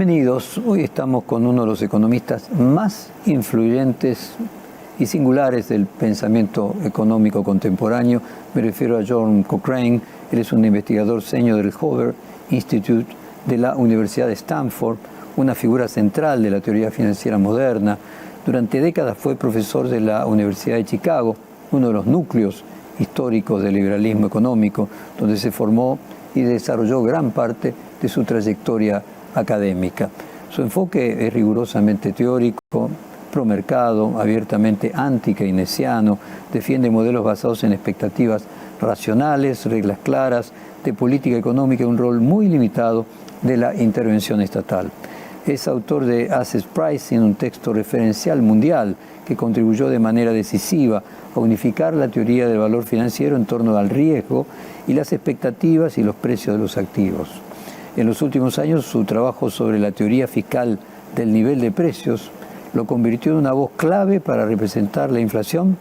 Bienvenidos. Hoy estamos con uno de los economistas más influyentes y singulares del pensamiento económico contemporáneo. Me refiero a John Cochrane. Él es un investigador senior del Hoover Institute de la Universidad de Stanford, una figura central de la teoría financiera moderna. Durante décadas fue profesor de la Universidad de Chicago, uno de los núcleos históricos del liberalismo económico, donde se formó y desarrolló gran parte de su trayectoria académica. Su enfoque es rigurosamente teórico, promercado, abiertamente anti-keynesiano, defiende modelos basados en expectativas racionales, reglas claras de política económica y un rol muy limitado de la intervención estatal. Es autor de Asset Pricing, un texto referencial mundial que contribuyó de manera decisiva a unificar la teoría del valor financiero en torno al riesgo y las expectativas y los precios de los activos. En los últimos años, su trabajo sobre la teoría fiscal del nivel de precios lo convirtió en una voz clave para representar la inflación,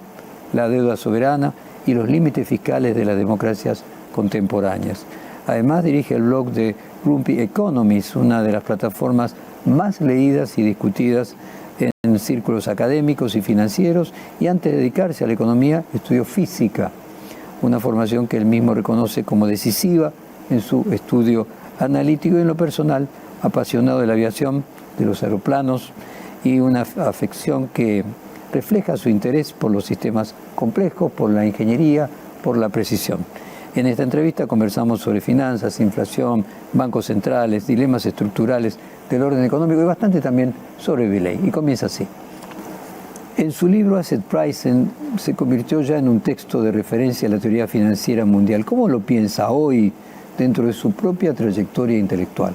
la deuda soberana y los límites fiscales de las democracias contemporáneas. Además, dirige el blog de Grumpy Economist, una de las plataformas más leídas y discutidas en círculos académicos y financieros, y antes de dedicarse a la economía, estudió física, una formación que él mismo reconoce como decisiva en su estudio analítico y en lo personal, apasionado de la aviación, de los aeroplanos, y una afección que refleja su interés por los sistemas complejos, por la ingeniería, por la precisión. En esta entrevista conversamos sobre finanzas, inflación, bancos centrales, dilemas estructurales del orden económico y bastante también sobre Belay. Y comienza así. En su libro Asset Pricing se convirtió ya en un texto de referencia a la teoría financiera mundial. ¿Cómo lo piensa hoy dentro de su propia trayectoria intelectual?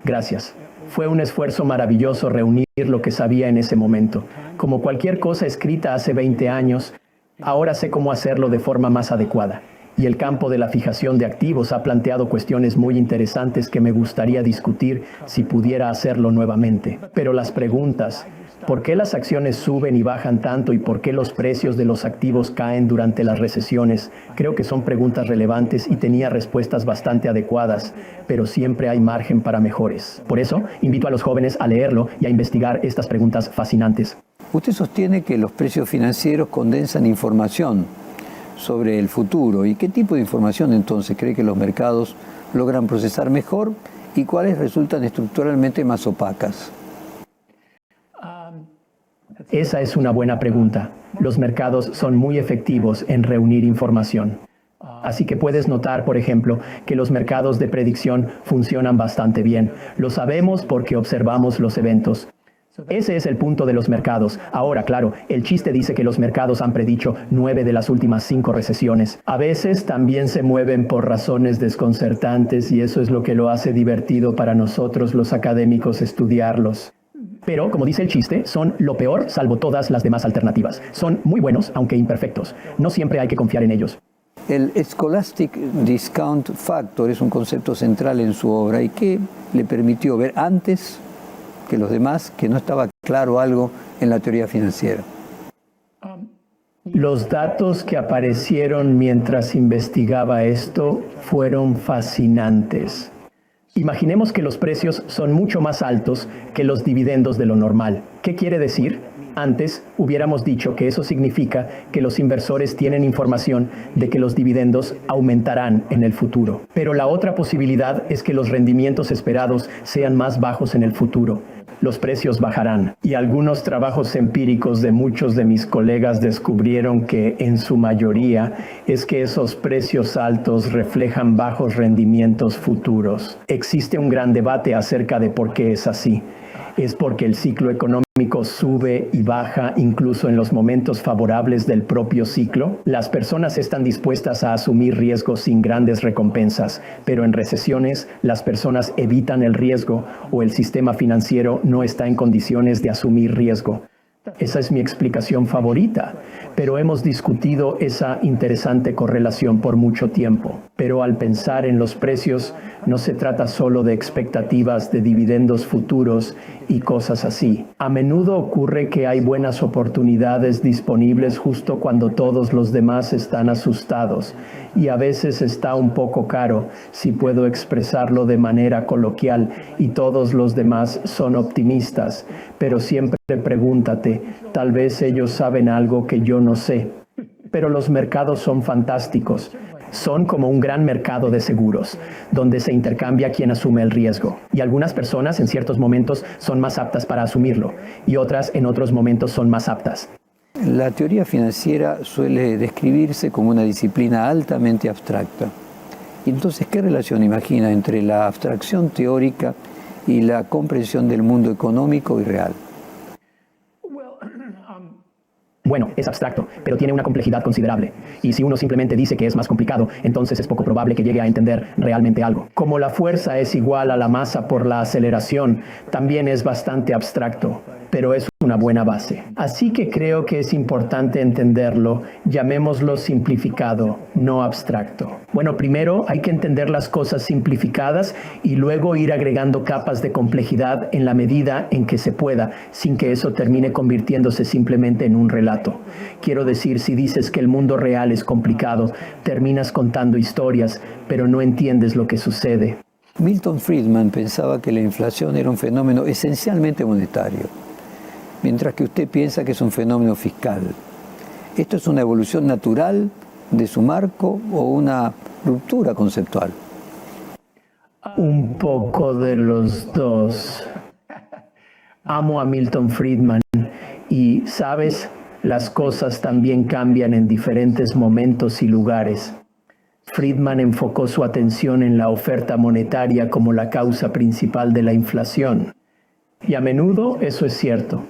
Gracias. Fue un esfuerzo maravilloso reunir lo que sabía en ese momento. Como cualquier cosa escrita hace 20 años, ahora sé cómo hacerlo de forma más adecuada. Y el campo de la fijación de activos ha planteado cuestiones muy interesantes que me gustaría discutir si pudiera hacerlo nuevamente. Pero las preguntas, ¿por qué las acciones suben y bajan tanto y por qué los precios de los activos caen durante las recesiones? Creo que son preguntas relevantes y tenía respuestas bastante adecuadas, pero siempre hay margen para mejores. Por eso, invito a los jóvenes a leerlo y a investigar estas preguntas fascinantes. Usted sostiene que los precios financieros condensan información sobre el futuro. ¿Y qué tipo de información entonces cree que los mercados logran procesar mejor y cuáles resultan estructuralmente más opacas? Esa es una buena pregunta. Los mercados son muy efectivos en reunir información. Así que puedes notar, por ejemplo, que los mercados de predicción funcionan bastante bien. Lo sabemos porque observamos los eventos. Ese es el punto de los mercados. Ahora, claro, el chiste dice que los mercados han predicho 9 de las últimas 5 recesiones. A veces también se mueven por razones desconcertantes y eso es lo que lo hace divertido para nosotros los académicos estudiarlos. Pero, como dice el chiste, son lo peor salvo todas las demás alternativas. Son muy buenos, aunque imperfectos. No siempre hay que confiar en ellos. El Scholastic Discount Factor es un concepto central en su obra y que le permitió ver antes que los demás que no estaba claro algo en la teoría financiera. Los datos que aparecieron mientras investigaba esto fueron fascinantes. Imaginemos que los precios son mucho más altos que los dividendos de lo normal. ¿Qué quiere decir? Antes hubiéramos dicho que eso significa que los inversores tienen información de que los dividendos aumentarán en el futuro. Pero la otra posibilidad es que los rendimientos esperados sean más bajos en el futuro. Los precios bajarán. Y algunos trabajos empíricos de muchos de mis colegas descubrieron que, en su mayoría, es que esos precios altos reflejan bajos rendimientos futuros. Existe un gran debate acerca de por qué es así. ¿Es porque el ciclo económico sube y baja incluso en los momentos favorables del propio ciclo? Las personas están dispuestas a asumir riesgos sin grandes recompensas, pero en recesiones las personas evitan el riesgo o el sistema financiero no está en condiciones de asumir riesgo. Esa es mi explicación favorita, pero hemos discutido esa interesante correlación por mucho tiempo. Pero al pensar en los precios, no se trata solo de expectativas de dividendos futuros y cosas así. A menudo ocurre que hay buenas oportunidades disponibles justo cuando todos los demás están asustados, y a veces está un poco caro, si puedo expresarlo de manera coloquial, y todos los demás son optimistas, pero siempre pregúntate, tal vez ellos saben algo que yo no sé. Pero los mercados son fantásticos. Son como un gran mercado de seguros, donde se intercambia quien asume el riesgo. Y algunas personas en ciertos momentos son más aptas para asumirlo, y otras en otros momentos son más aptas. La teoría financiera suele describirse como una disciplina altamente abstracta. Y entonces, ¿qué relación imagina entre la abstracción teórica y la comprensión del mundo económico y real? Bueno, es abstracto, pero tiene una complejidad considerable. Y si uno simplemente dice que es más complicado, entonces es poco probable que llegue a entender realmente algo. Como la fuerza es igual a la masa por la aceleración, también es bastante abstracto, pero es una buena base. Así que creo que es importante entenderlo, llamémoslo simplificado, no abstracto. Bueno, primero hay que entender las cosas simplificadas y luego ir agregando capas de complejidad en la medida en que se pueda, sin que eso termine convirtiéndose simplemente en un relato. Quiero decir, si dices que el mundo real es complicado, terminas contando historias, pero no entiendes lo que sucede. Milton Friedman pensaba que la inflación era un fenómeno esencialmente monetario, mientras que usted piensa que es un fenómeno fiscal. ¿Esto es una evolución natural de su marco o una ruptura conceptual? Un poco de los dos. Amo a Milton Friedman y, ¿sabes? Las cosas también cambian en diferentes momentos y lugares. Friedman enfocó su atención en la oferta monetaria como la causa principal de la inflación. Y a menudo eso es cierto.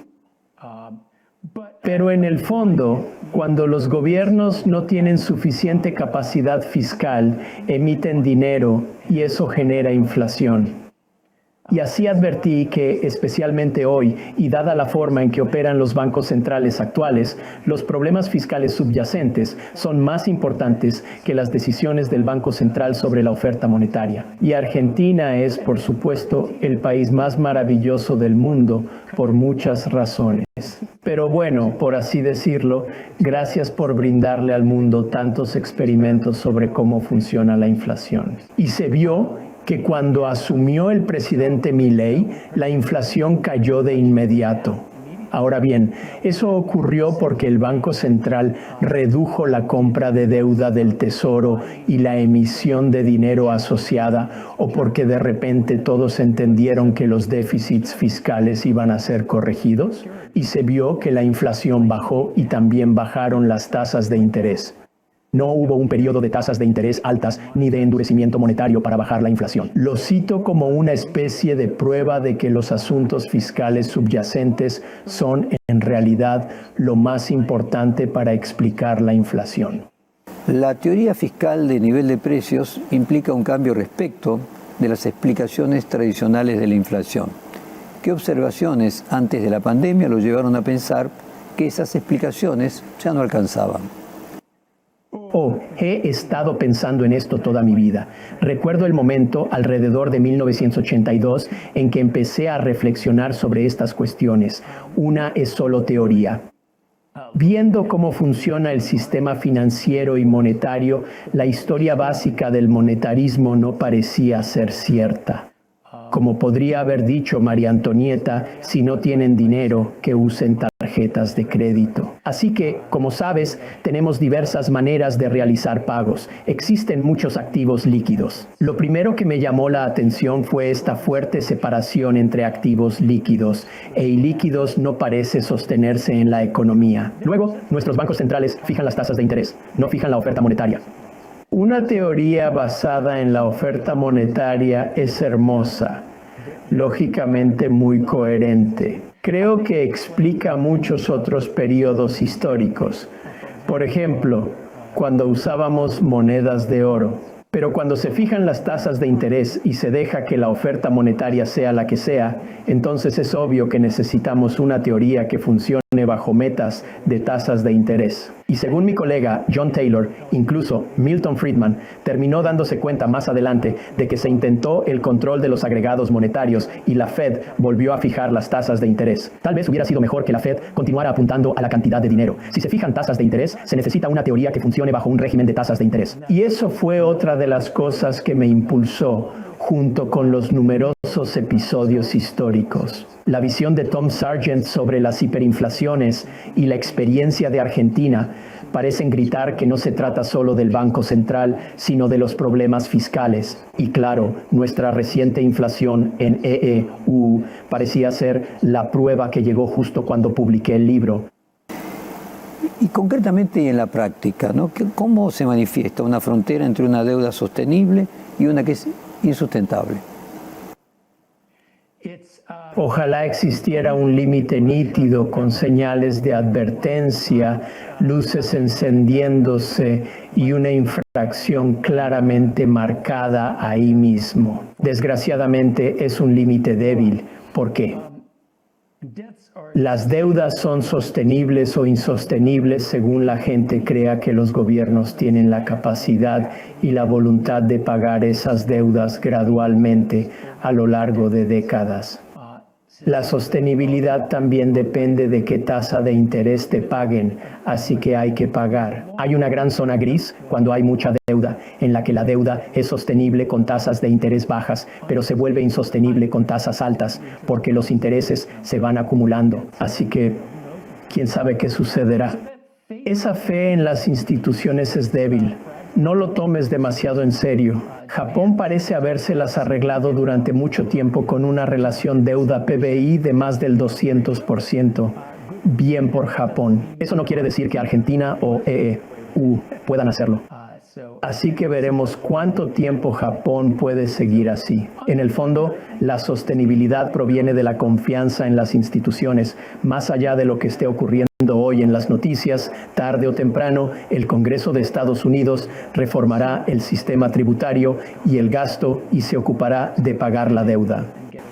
Pero en el fondo, cuando los gobiernos no tienen suficiente capacidad fiscal, emiten dinero y eso genera inflación. Y así advertí que, especialmente hoy, y dada la forma en que operan los bancos centrales actuales, los problemas fiscales subyacentes son más importantes que las decisiones del Banco Central sobre la oferta monetaria. Y Argentina es, por supuesto, el país más maravilloso del mundo por muchas razones. Pero bueno, por así decirlo, gracias por brindarle al mundo tantos experimentos sobre cómo funciona la inflación. Y se vio que cuando asumió el presidente Milei, la inflación cayó de inmediato. Ahora bien, eso ocurrió porque el Banco Central redujo la compra de deuda del Tesoro y la emisión de dinero asociada, o porque de repente todos entendieron que los déficits fiscales iban a ser corregidos, y se vio que la inflación bajó y también bajaron las tasas de interés. No hubo un periodo de tasas de interés altas ni de endurecimiento monetario para bajar la inflación. Lo cito como una especie de prueba de que los asuntos fiscales subyacentes son en realidad lo más importante para explicar la inflación. La teoría fiscal de nivel de precios implica un cambio respecto de las explicaciones tradicionales de la inflación. ¿Qué observaciones antes de la pandemia lo llevaron a pensar que esas explicaciones ya no alcanzaban? He estado pensando en esto toda mi vida. Recuerdo el momento, alrededor de 1982, en que empecé a reflexionar sobre estas cuestiones. Una es solo teoría. Viendo cómo funciona el sistema financiero y monetario, la historia básica del monetarismo no parecía ser cierta. Como podría haber dicho María Antonieta, si no tienen dinero, que usen tarjetas de crédito. Así que, como sabes, tenemos diversas maneras de realizar pagos. Existen muchos activos líquidos. Lo primero que me llamó la atención fue esta fuerte separación entre activos líquidos e ilíquidos no parece sostenerse en la economía. Luego, nuestros bancos centrales fijan las tasas de interés, no fijan la oferta monetaria. Una teoría basada en la oferta monetaria es hermosa, lógicamente muy coherente. Creo que explica muchos otros periodos históricos. Por ejemplo, cuando usábamos monedas de oro. Pero cuando se fijan las tasas de interés y se deja que la oferta monetaria sea la que sea, entonces es obvio que necesitamos una teoría que funcione funcione bajo metas de tasas de interés. Y según mi colega John Taylor, incluso Milton Friedman terminó dándose cuenta más adelante de que se intentó el control de los agregados monetarios y la Fed volvió a fijar las tasas de interés. Tal vez hubiera sido mejor que la Fed continuara apuntando a la cantidad de dinero. Si se fijan tasas de interés, se necesita una teoría que funcione bajo un régimen de tasas de interés. Y eso fue otra de las cosas que me impulsó, junto con los numerosos episodios históricos. La visión de Tom Sargent sobre las hiperinflaciones y la experiencia de Argentina parecen gritar que no se trata solo del Banco Central, sino de los problemas fiscales. Y claro, nuestra reciente inflación en EEU parecía ser la prueba que llegó justo cuando publiqué el libro. Y concretamente en la práctica, ¿no? ¿Cómo se manifiesta una frontera entre una deuda sostenible y una que es insustentable? Ojalá existiera un límite nítido con señales de advertencia, luces encendiéndose y una infracción claramente marcada ahí mismo. Desgraciadamente es un límite débil. ¿Por qué? Las deudas son sostenibles o insostenibles según la gente crea que los gobiernos tienen la capacidad y la voluntad de pagar esas deudas gradualmente a lo largo de décadas. La sostenibilidad también depende de qué tasa de interés te paguen, así que hay que pagar. Hay una gran zona gris cuando hay mucha deuda, en la que la deuda es sostenible con tasas de interés bajas, pero se vuelve insostenible con tasas altas, porque los intereses se van acumulando. Así que, ¿quién sabe qué sucederá? Esa fe en las instituciones es débil. No lo tomes demasiado en serio. Japón parece habérselas arreglado durante mucho tiempo con una relación deuda-PBI de más del 200%. Bien por Japón. Eso no quiere decir que Argentina o EEU puedan hacerlo. Así que veremos cuánto tiempo Japón puede seguir así. En el fondo, la sostenibilidad proviene de la confianza en las instituciones. Más allá de lo que esté ocurriendo hoy en las noticias, tarde o temprano, el Congreso de Estados Unidos reformará el sistema tributario y el gasto y se ocupará de pagar la deuda.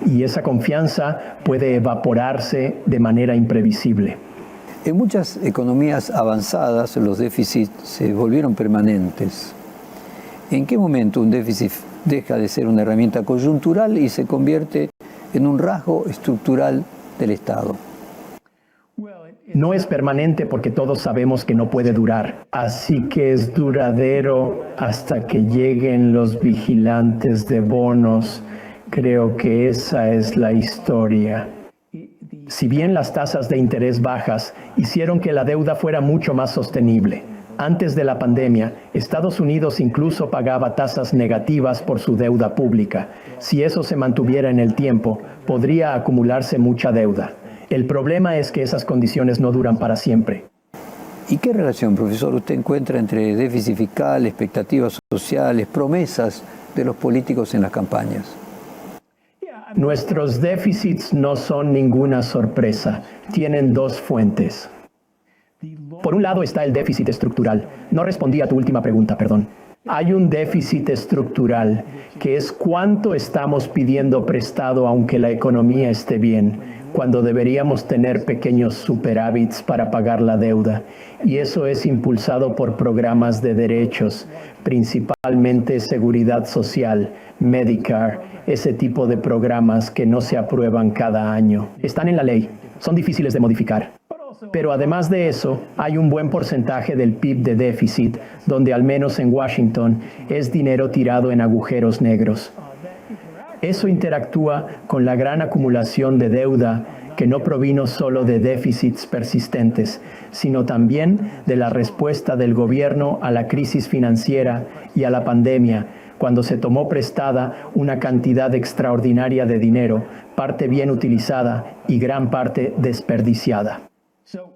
Y esa confianza puede evaporarse de manera imprevisible. En muchas economías avanzadas los déficits se volvieron permanentes. ¿En qué momento un déficit deja de ser una herramienta coyuntural y se convierte en un rasgo estructural del Estado? No es permanente porque todos sabemos que no puede durar. Así que es duradero hasta que lleguen los vigilantes de bonos. Creo que esa es la historia. Si bien las tasas de interés bajas hicieron que la deuda fuera mucho más sostenible, antes de la pandemia, Estados Unidos incluso pagaba tasas negativas por su deuda pública. Si eso se mantuviera en el tiempo, podría acumularse mucha deuda. El problema es que esas condiciones no duran para siempre. ¿Y qué relación, profesor, usted encuentra entre déficit fiscal, expectativas sociales, promesas de los políticos en las campañas? Nuestros déficits no son ninguna sorpresa. Tienen dos fuentes. Por un lado está el déficit estructural. No respondí a tu última pregunta, perdón. Hay un déficit estructural, que es cuánto estamos pidiendo prestado aunque la economía esté bien, cuando deberíamos tener pequeños superávits para pagar la deuda. Y eso es impulsado por programas de derechos, principalmente seguridad social, Medicare, ese tipo de programas que no se aprueban cada año. Están en la ley, son difíciles de modificar. Pero además de eso, hay un buen porcentaje del PIB de déficit, donde al menos en Washington es dinero tirado en agujeros negros. Eso interactúa con la gran acumulación de deuda que no provino solo de déficits persistentes, sino también de la respuesta del gobierno a la crisis financiera y a la pandemia, cuando se tomó prestada una cantidad extraordinaria de dinero, parte bien utilizada y gran parte desperdiciada.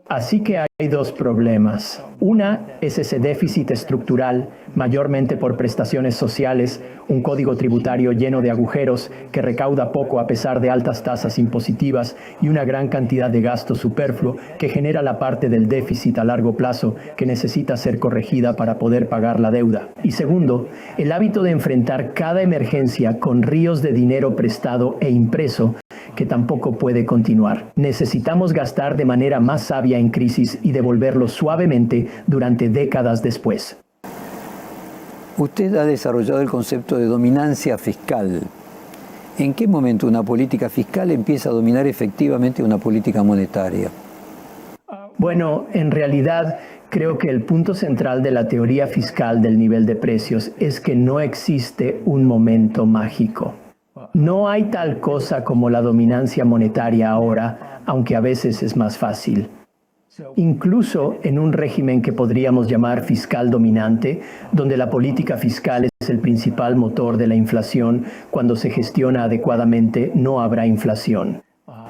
Así que hay dos problemas. Una es ese déficit estructural, mayormente por prestaciones sociales, un código tributario lleno de agujeros que recauda poco a pesar de altas tasas impositivas y una gran cantidad de gasto superfluo que genera la parte del déficit a largo plazo que necesita ser corregida para poder pagar la deuda. Y segundo, el hábito de enfrentar cada emergencia con ríos de dinero prestado e impreso que tampoco puede continuar. Necesitamos gastar de manera más sabia en crisis y devolverlo suavemente durante décadas después. Usted ha desarrollado el concepto de dominancia fiscal. ¿En qué momento una política fiscal empieza a dominar efectivamente una política monetaria? Bueno, en realidad creo que el punto central de la teoría fiscal del nivel de precios es que no existe un momento mágico. No hay tal cosa como la dominancia monetaria ahora, aunque a veces es más fácil. Incluso en un régimen que podríamos llamar fiscal dominante, donde la política fiscal es el principal motor de la inflación, cuando se gestiona adecuadamente no habrá inflación.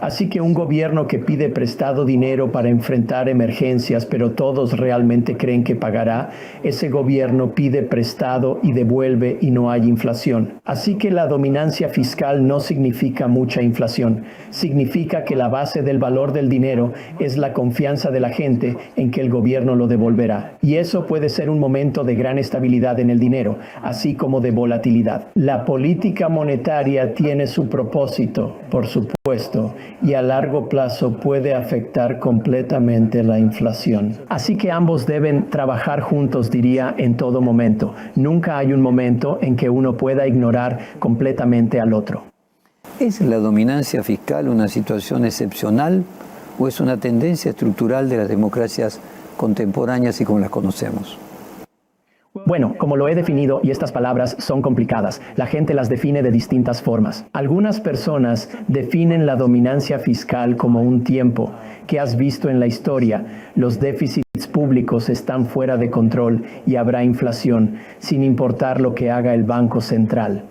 Así que un gobierno que pide prestado dinero para enfrentar emergencias, pero todos realmente creen que pagará, ese gobierno pide prestado y devuelve y no hay inflación. Así que la dominancia fiscal no significa mucha inflación. Significa que la base del valor del dinero es la confianza de la gente en que el gobierno lo devolverá. Y eso puede ser un momento de gran estabilidad en el dinero, así como de volatilidad. La política monetaria tiene su propósito, por supuesto, y a largo plazo puede afectar completamente la inflación. Así que ambos deben trabajar juntos, diría, en todo momento. Nunca hay un momento en que uno pueda ignorar completamente al otro. ¿Es la dominancia fiscal una situación excepcional o es una tendencia estructural de las democracias contemporáneas y como las conocemos? Bueno, como lo he definido, y estas palabras son complicadas, la gente las define de distintas formas. Algunas personas definen la dominancia fiscal como un tiempo que has visto en la historia. Los déficits públicos están fuera de control y habrá inflación, sin importar lo que haga el Banco Central.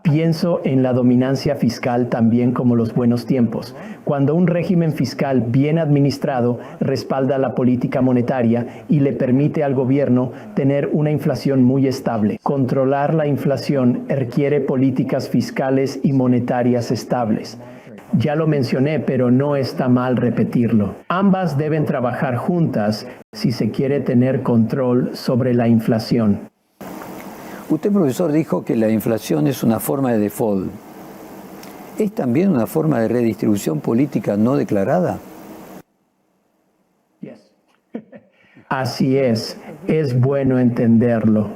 Pienso en la dominancia fiscal también como los buenos tiempos. Cuando un régimen fiscal bien administrado respalda la política monetaria y le permite al gobierno tener una inflación muy estable. Controlar la inflación requiere políticas fiscales y monetarias estables. Ya lo mencioné, pero no está mal repetirlo. Ambas deben trabajar juntas si se quiere tener control sobre la inflación. Usted, profesor, dijo que la inflación es una forma de default. ¿Es también una forma de redistribución política no declarada? Así es bueno entenderlo.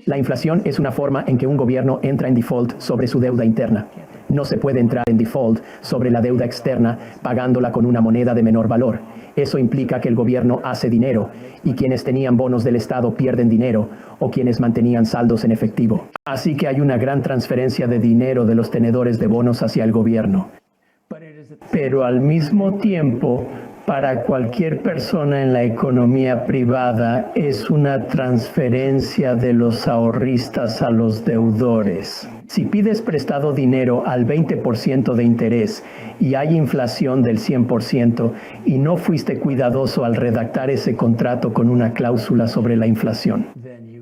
La inflación es una forma en que un gobierno entra en default sobre su deuda interna. No se puede entrar en default sobre la deuda externa pagándola con una moneda de menor valor. Eso implica que el gobierno hace dinero y quienes tenían bonos del Estado pierden dinero o quienes mantenían saldos en efectivo. Así que hay una gran transferencia de dinero de los tenedores de bonos hacia el gobierno. Pero al mismo tiempo, para cualquier persona en la economía privada es una transferencia de los ahorristas a los deudores. Si pides prestado dinero al 20% de interés y hay inflación del 100% y no fuiste cuidadoso al redactar ese contrato con una cláusula sobre la inflación,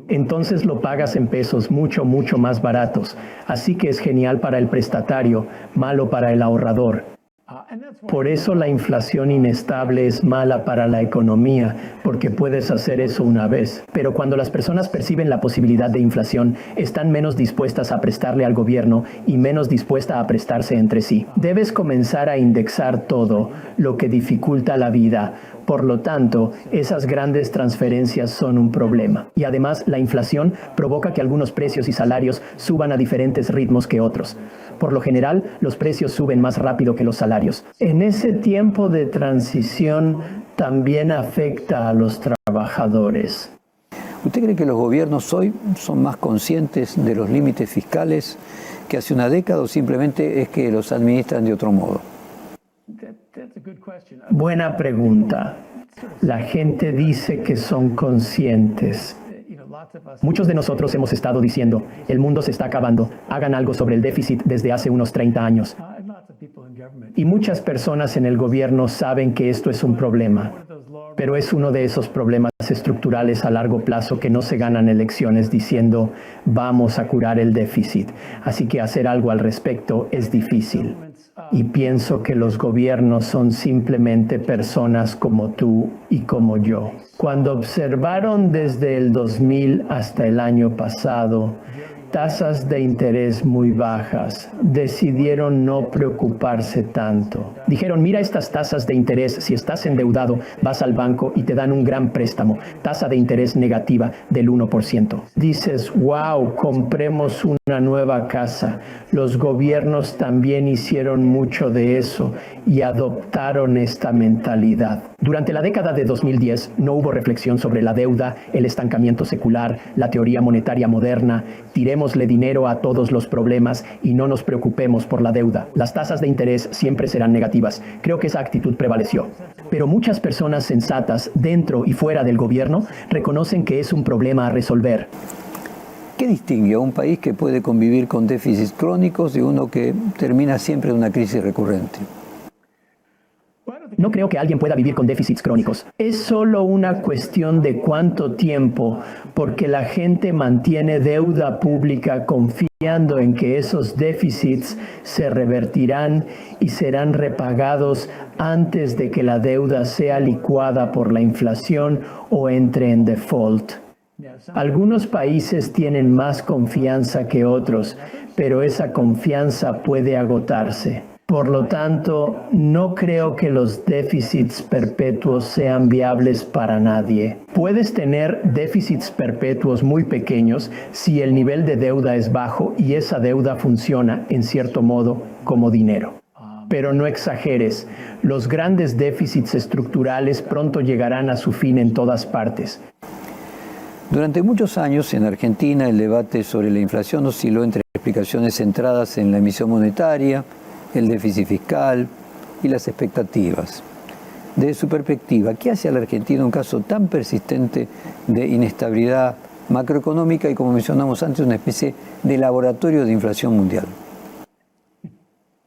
entonces lo pagas en pesos mucho más baratos. Así que es genial para el prestatario, malo para el ahorrador. Por eso la inflación inestable es mala para la economía, porque puedes hacer eso una vez. Pero cuando las personas perciben la posibilidad de inflación, están menos dispuestas a prestarle al gobierno y menos dispuestas a prestarse entre sí. Debes comenzar a indexar todo lo que dificulta la vida. Por lo tanto, esas grandes transferencias son un problema. Y además, la inflación provoca que algunos precios y salarios suban a diferentes ritmos que otros. Por lo general, los precios suben más rápido que los salarios. En ese tiempo de transición, también afecta a los trabajadores. ¿Usted cree que los gobiernos hoy son más conscientes de los límites fiscales que hace una década o simplemente es que los administran de otro modo? Buena pregunta. La gente dice que son conscientes. Muchos de nosotros hemos estado diciendo, el mundo se está acabando, hagan algo sobre el déficit desde hace unos 30 años. Y muchas personas en el gobierno saben que esto es un problema, pero es uno de esos problemas estructurales a largo plazo que no se ganan elecciones diciendo, vamos a curar el déficit. Así que hacer algo al respecto es difícil. Y pienso que los gobiernos son simplemente personas como tú y como yo. Cuando observaron desde el 2000 hasta el año pasado, tasas de interés muy bajas. Decidieron no preocuparse tanto. Dijeron, mira estas tasas de interés, si estás endeudado, vas al banco y te dan un gran préstamo, tasa de interés negativa del 1%. Dices, wow, compremos una nueva casa. Los gobiernos también hicieron mucho de eso y adoptaron esta mentalidad. Durante la década de 2010 no hubo reflexión sobre la deuda, el estancamiento secular, la teoría monetaria moderna. Tirémosle dinero a todos los problemas y no nos preocupemos por la deuda. Las tasas de interés siempre serán negativas. Creo que esa actitud prevaleció. Pero muchas personas sensatas, dentro y fuera del gobierno, reconocen que es un problema a resolver. ¿Qué distingue a un país que puede convivir con déficits crónicos de uno que termina siempre en una crisis recurrente? No creo que alguien pueda vivir con déficits crónicos. Es solo una cuestión de cuánto tiempo, porque la gente mantiene deuda pública confiando en que esos déficits se revertirán y serán repagados antes de que la deuda sea licuada por la inflación o entre en default. Algunos países tienen más confianza que otros, pero esa confianza puede agotarse. Por lo tanto, no creo que los déficits perpetuos sean viables para nadie. Puedes tener déficits perpetuos muy pequeños si el nivel de deuda es bajo y esa deuda funciona, en cierto modo, como dinero. Pero no exageres, los grandes déficits estructurales pronto llegarán a su fin en todas partes. Durante muchos años en Argentina el debate sobre la inflación osciló entre explicaciones centradas en la emisión monetaria, el déficit fiscal y las expectativas. Desde su perspectiva, ¿qué hace a la Argentina un caso tan persistente de inestabilidad macroeconómica y, como mencionamos antes, una especie de laboratorio de inflación mundial?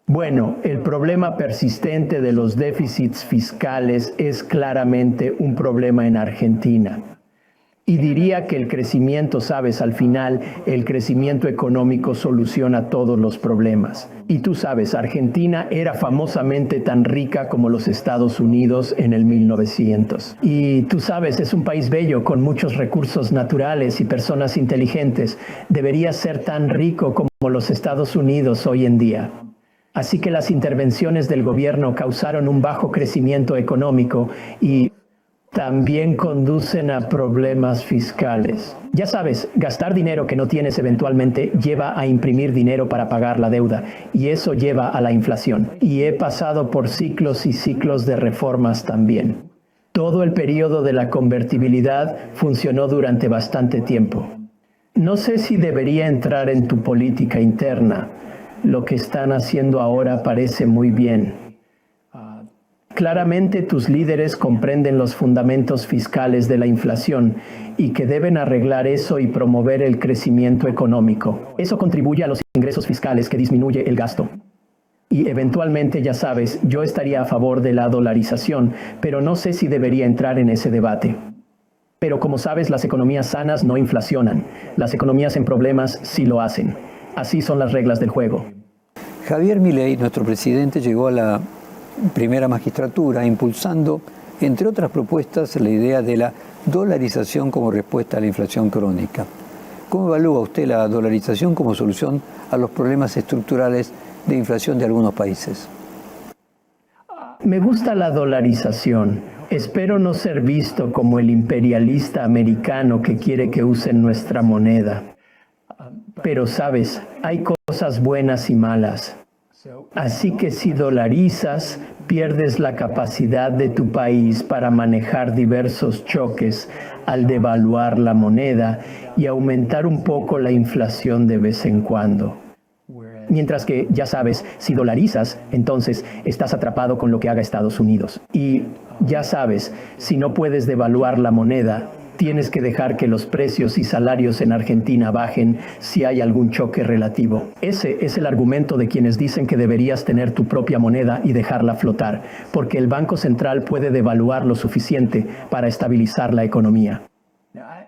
Bueno, el problema persistente de los déficits fiscales es claramente un problema en Argentina. Y diría que el crecimiento, sabes, al final, el crecimiento económico soluciona todos los problemas. Y tú sabes, Argentina era famosamente tan rica como los Estados Unidos en el 1900. Y tú sabes, es un país bello con muchos recursos naturales y personas inteligentes. Debería ser tan rico como los Estados Unidos hoy en día. Así que las intervenciones del gobierno causaron un bajo crecimiento económico y también conducen a problemas fiscales. Ya sabes, gastar dinero que no tienes eventualmente lleva a imprimir dinero para pagar la deuda, y eso lleva a la inflación. Y he pasado por ciclos y ciclos de reformas también. Todo el periodo de la convertibilidad funcionó durante bastante tiempo. No sé si debería entrar en tu política interna. Lo que están haciendo ahora parece muy bien. Claramente tus líderes comprenden los fundamentos fiscales de la inflación y que deben arreglar eso y promover el crecimiento económico. Eso contribuye a los ingresos fiscales que disminuye el gasto. Y eventualmente, ya sabes, yo estaría a favor de la dolarización, pero no sé si debería entrar en ese debate. Pero como sabes, las economías sanas no inflacionan. Las economías en problemas sí lo hacen. Así son las reglas del juego. Javier Milei, nuestro presidente, llegó a la primera magistratura, impulsando, entre otras propuestas, la idea de la dolarización como respuesta a la inflación crónica. ¿Cómo evalúa usted la dolarización como solución a los problemas estructurales de inflación de algunos países? Me gusta la dolarización. Espero no ser visto como el imperialista americano que quiere que usen nuestra moneda. Pero sabes, hay cosas buenas y malas. Así que si dolarizas, pierdes la capacidad de tu país para manejar diversos choques al devaluar la moneda y aumentar un poco la inflación de vez en cuando. Mientras que, ya sabes, si dolarizas, entonces estás atrapado con lo que haga Estados Unidos. Y, ya sabes, si no puedes devaluar la moneda, tienes que dejar que los precios y salarios en Argentina bajen si hay algún choque relativo. Ese es el argumento de quienes dicen que deberías tener tu propia moneda y dejarla flotar, porque el Banco Central puede devaluar lo suficiente para estabilizar la economía.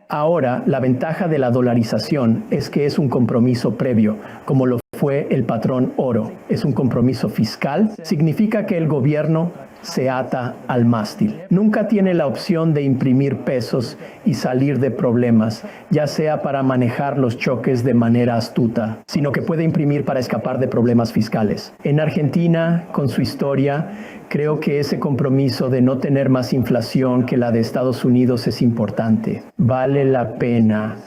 Ahora, la ventaja de la dolarización es que es un compromiso previo, como lo fue el patrón oro. Es un compromiso fiscal. Significa que el gobierno se ata al mástil. Nunca tiene la opción de imprimir pesos y salir de problemas, ya sea para manejar los choques de manera astuta, sino que puede imprimir para escapar de problemas fiscales. En Argentina, con su historia, creo que ese compromiso de no tener más inflación que la de Estados Unidos es importante. Vale la pena,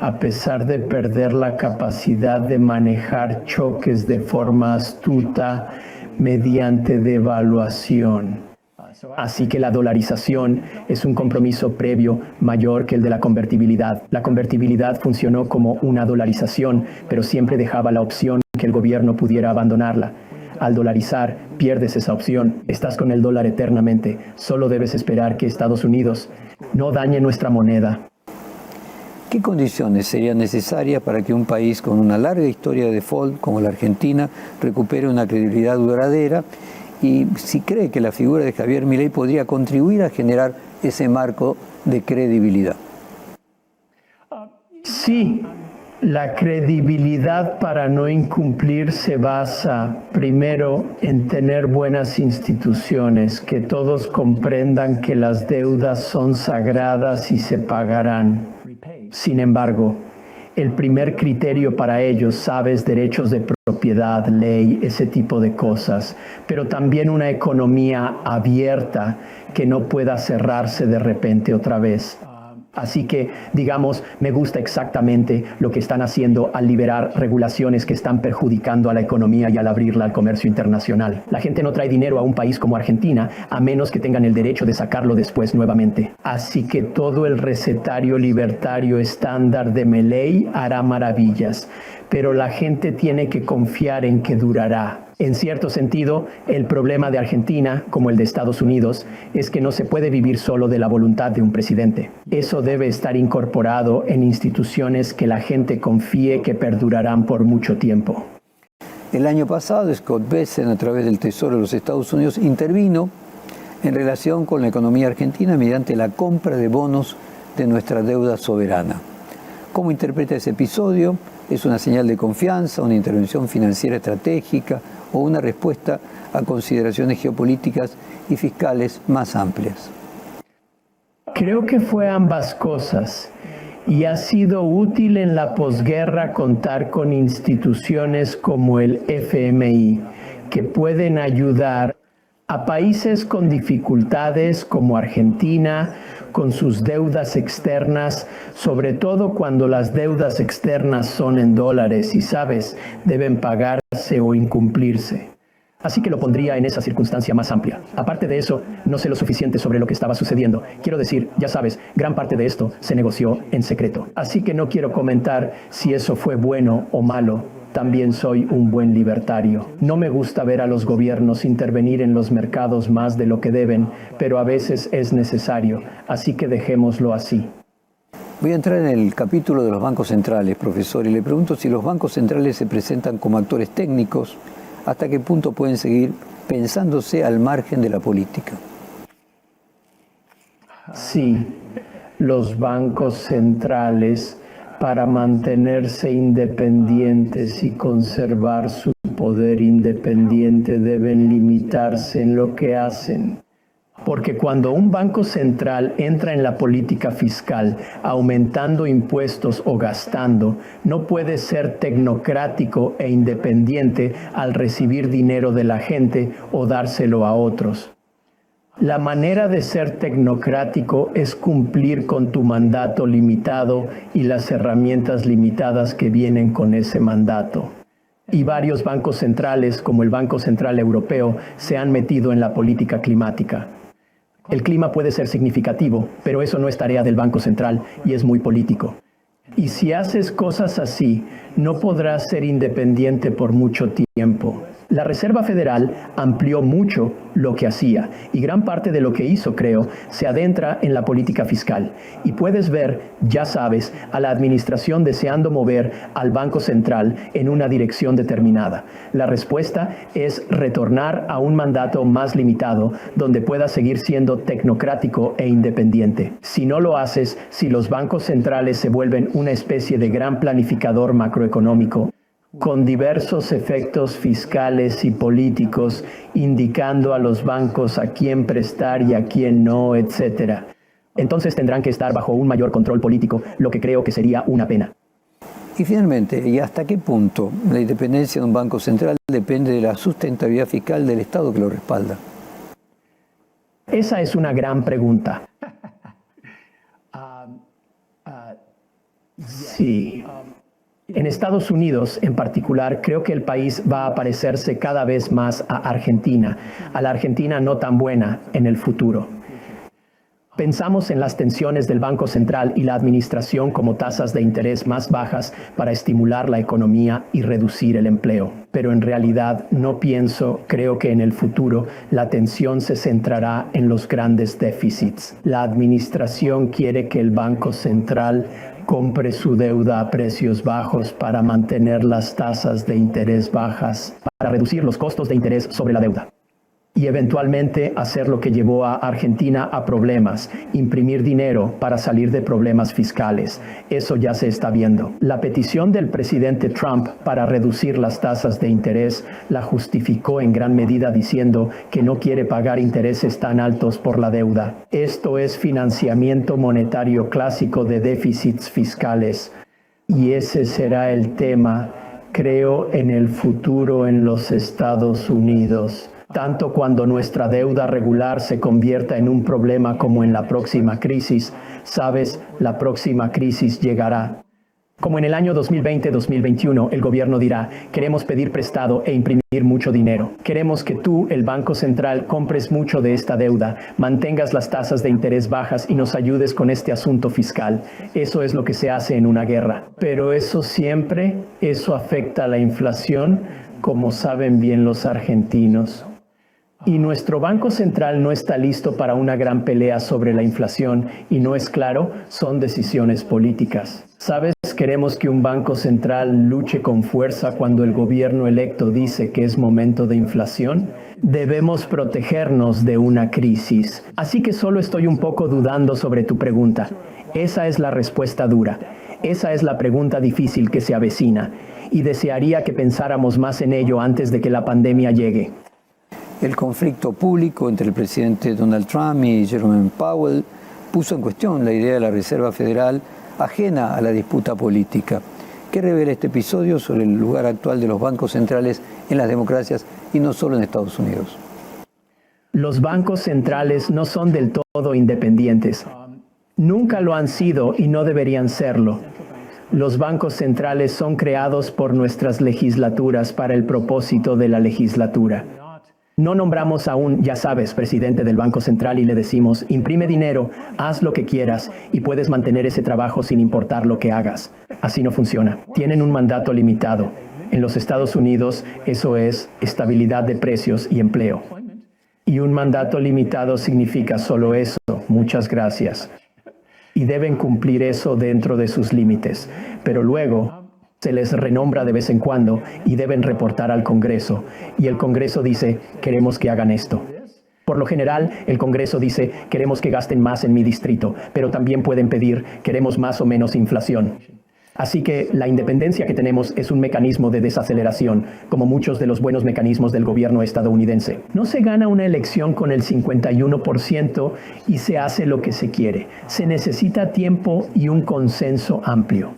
a pesar de perder la capacidad de manejar choques de forma astuta mediante devaluación. Así que la dolarización es un compromiso previo mayor que el de la convertibilidad. La convertibilidad funcionó como una dolarización, pero siempre dejaba la opción que el gobierno pudiera abandonarla. Al dolarizar, pierdes esa opción. Estás con el dólar eternamente. Solo debes esperar que Estados Unidos no dañe nuestra moneda. ¿Qué condiciones serían necesarias para que un país con una larga historia de default como la Argentina recupere una credibilidad duradera? Y si cree que la figura de Javier Milei podría contribuir a generar ese marco de credibilidad. Sí, la credibilidad para no incumplir se basa primero en tener buenas instituciones, que todos comprendan que las deudas son sagradas y se pagarán. Sin embargo, el primer criterio para ellos, sabes, derechos de propiedad, ley, ese tipo de cosas, pero también una economía abierta que no pueda cerrarse de repente otra vez. Así que, digamos, me gusta exactamente lo que están haciendo al liberar regulaciones que están perjudicando a la economía y al abrirla al comercio internacional. La gente no trae dinero a un país como Argentina a menos que tengan el derecho de sacarlo después nuevamente. Así que todo el recetario libertario estándar de Milei hará maravillas, pero la gente tiene que confiar en que durará. En cierto sentido, el problema de Argentina, como el de Estados Unidos, es que no se puede vivir solo de la voluntad de un presidente. Eso debe estar incorporado en instituciones que la gente confíe que perdurarán por mucho tiempo. El año pasado, Scott Bessent, a través del Tesoro de los Estados Unidos, intervino en relación con la economía argentina mediante la compra de bonos de nuestra deuda soberana. ¿Cómo interpreta ese episodio? ¿Es una señal de confianza, una intervención financiera estratégica o una respuesta a consideraciones geopolíticas y fiscales más amplias? Creo que fue ambas cosas y ha sido útil en la posguerra contar con instituciones como el FMI que pueden ayudar a países con dificultades como Argentina, con sus deudas externas, sobre todo cuando las deudas externas son en dólares y, sabes, deben pagarse o incumplirse. Así que lo pondría en esa circunstancia más amplia. Aparte de eso, no sé lo suficiente sobre lo que estaba sucediendo. Quiero decir, ya sabes, gran parte de esto se negoció en secreto. Así que no quiero comentar si eso fue bueno o malo. También soy un buen libertario. No me gusta ver a los gobiernos intervenir en los mercados más de lo que deben, pero a veces es necesario, así que dejémoslo así. Voy a entrar en el capítulo de los bancos centrales, profesor, y le pregunto si los bancos centrales se presentan como actores técnicos, ¿hasta qué punto pueden seguir pensándose al margen de la política? Sí, los bancos centrales, para mantenerse independientes y conservar su poder independiente, deben limitarse en lo que hacen. Porque cuando un banco central entra en la política fiscal, aumentando impuestos o gastando, no puede ser tecnocrático e independiente al recibir dinero de la gente o dárselo a otros. La manera de ser tecnocrático es cumplir con tu mandato limitado y las herramientas limitadas que vienen con ese mandato. Y varios bancos centrales, como el Banco Central Europeo, se han metido en la política climática. El clima puede ser significativo, pero eso no es tarea del Banco Central y es muy político. Y si haces cosas así, no podrás ser independiente por mucho tiempo. La Reserva Federal amplió mucho lo que hacía y gran parte de lo que hizo, creo, se adentra en la política fiscal. Y puedes ver, ya sabes, a la administración deseando mover al Banco Central en una dirección determinada. La respuesta es retornar a un mandato más limitado donde pueda seguir siendo tecnocrático e independiente. Si no lo haces, si los bancos centrales se vuelven una especie de gran planificador macroeconómico, con diversos efectos fiscales y políticos, indicando a los bancos a quién prestar y a quién no, etc. Entonces tendrán que estar bajo un mayor control político, lo que creo que sería una pena. Y finalmente, ¿y hasta qué punto la independencia de un banco central depende de la sustentabilidad fiscal del Estado que lo respalda? Esa es una gran pregunta. Sí. En Estados Unidos, en particular, creo que el país va a parecerse cada vez más a Argentina, a la Argentina no tan buena en el futuro. Pensamos en las tensiones del Banco Central y la administración como tasas de interés más bajas para estimular la economía y reducir el empleo. Pero en realidad creo que en el futuro la atención se centrará en los grandes déficits. La administración quiere que el Banco Central compre su deuda a precios bajos para mantener las tasas de interés bajas, para reducir los costos de interés sobre la deuda. Y eventualmente hacer lo que llevó a Argentina a problemas, imprimir dinero para salir de problemas fiscales. Eso ya se está viendo. La petición del presidente Trump para reducir las tasas de interés la justificó en gran medida diciendo que no quiere pagar intereses tan altos por la deuda. Esto es financiamiento monetario clásico de déficits fiscales. Y ese será el tema, creo, en el futuro en los Estados Unidos. Tanto cuando nuestra deuda regular se convierta en un problema como en la próxima crisis, sabes, la próxima crisis llegará. Como en el año 2020-2021, el gobierno dirá, queremos pedir prestado e imprimir mucho dinero. Queremos que tú, el Banco Central, compres mucho de esta deuda, mantengas las tasas de interés bajas y nos ayudes con este asunto fiscal. Eso es lo que se hace en una guerra. Pero eso afecta a la inflación, como saben bien los argentinos. Y nuestro Banco Central no está listo para una gran pelea sobre la inflación y no es claro, son decisiones políticas. ¿Sabes? Queremos que un Banco Central luche con fuerza cuando el gobierno electo dice que es momento de inflación. Debemos protegernos de una crisis. Así que solo estoy un poco dudando sobre tu pregunta. Esa es la respuesta dura. Esa es la pregunta difícil que se avecina. Y desearía que pensáramos más en ello antes de que la pandemia llegue. El conflicto público entre el presidente Donald Trump y Jerome Powell puso en cuestión la idea de la Reserva Federal ajena a la disputa política. ¿Qué revela este episodio sobre el lugar actual de los bancos centrales en las democracias y no solo en Estados Unidos? Los bancos centrales no son del todo independientes. Nunca lo han sido y no deberían serlo. Los bancos centrales son creados por nuestras legislaturas para el propósito de la legislatura. No nombramos a un, ya sabes, presidente del Banco Central y le decimos, imprime dinero, haz lo que quieras y puedes mantener ese trabajo sin importar lo que hagas. Así no funciona. Tienen un mandato limitado. En los Estados Unidos eso es estabilidad de precios y empleo. Y un mandato limitado significa solo eso. Muchas gracias. Y deben cumplir eso dentro de sus límites. Pero luego se les renombra de vez en cuando y deben reportar al Congreso. Y el Congreso dice, queremos que hagan esto. Por lo general, el Congreso dice, queremos que gasten más en mi distrito, pero también pueden pedir, queremos más o menos inflación. Así que la independencia que tenemos es un mecanismo de desaceleración, como muchos de los buenos mecanismos del gobierno estadounidense. No se gana una elección con el 51% y se hace lo que se quiere. Se necesita tiempo y un consenso amplio.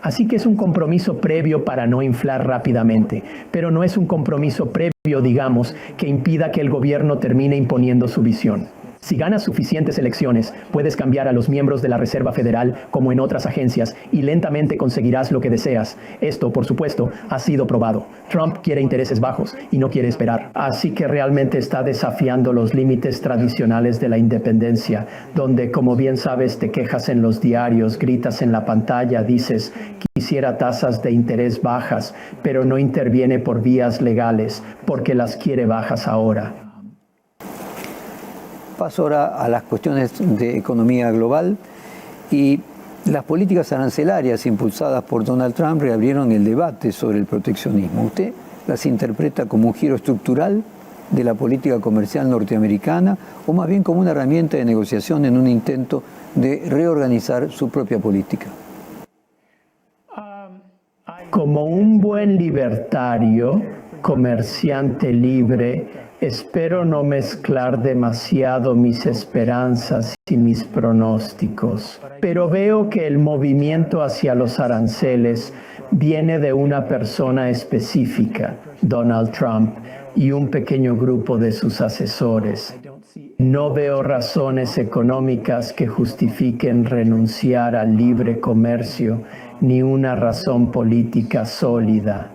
Así que es un compromiso previo para no inflar rápidamente, pero no es un compromiso previo, digamos, que impida que el gobierno termine imponiendo su visión. Si ganas suficientes elecciones, puedes cambiar a los miembros de la Reserva Federal como en otras agencias y lentamente conseguirás lo que deseas. Esto, por supuesto, ha sido probado. Trump quiere intereses bajos y no quiere esperar. Así que realmente está desafiando los límites tradicionales de la independencia, donde, como bien sabes, te quejas en los diarios, gritas en la pantalla, dices, quisiera tasas de interés bajas, pero no interviene por vías legales, porque las quiere bajas ahora. Paso ahora a las cuestiones de economía global y las políticas arancelarias impulsadas por Donald Trump reabrieron el debate sobre el proteccionismo. ¿Usted las interpreta como un giro estructural de la política comercial norteamericana o más bien como una herramienta de negociación en un intento de reorganizar su propia política? Como un buen libertario, comerciante libre, espero no mezclar demasiado mis esperanzas y mis pronósticos, pero veo que el movimiento hacia los aranceles viene de una persona específica, Donald Trump, y un pequeño grupo de sus asesores. No veo razones económicas que justifiquen renunciar al libre comercio, ni una razón política sólida.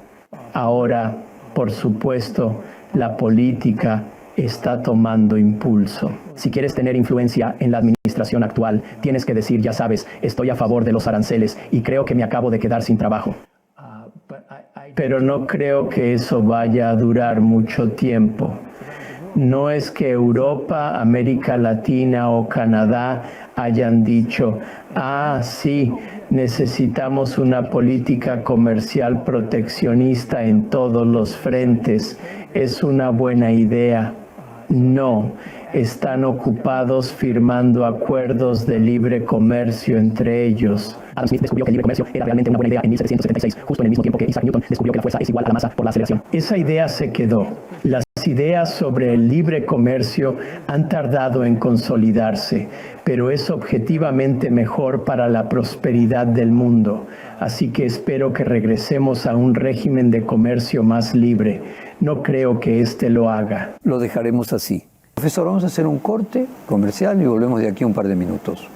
Ahora, por supuesto, la política está tomando impulso. Si quieres tener influencia en la administración actual, tienes que decir, ya sabes, estoy a favor de los aranceles y creo que me acabo de quedar sin trabajo. Pero no creo que eso vaya a durar mucho tiempo. No es que Europa, América Latina o Canadá hayan dicho, sí, necesitamos una política comercial proteccionista en todos los frentes. Es una buena idea. No, están ocupados firmando acuerdos de libre comercio entre ellos. Adam Smith descubrió que el libre comercio era realmente una buena idea en 1776, justo en el mismo tiempo que Isaac Newton descubrió que la fuerza es igual a la masa por la aceleración. Esa idea se quedó. Las ideas sobre el libre comercio han tardado en consolidarse, pero es objetivamente mejor para la prosperidad del mundo. Así que espero que regresemos a un régimen de comercio más libre. No creo que este lo haga. Lo dejaremos así. Profesor, vamos a hacer un corte comercial y volvemos de aquí a un par de minutos.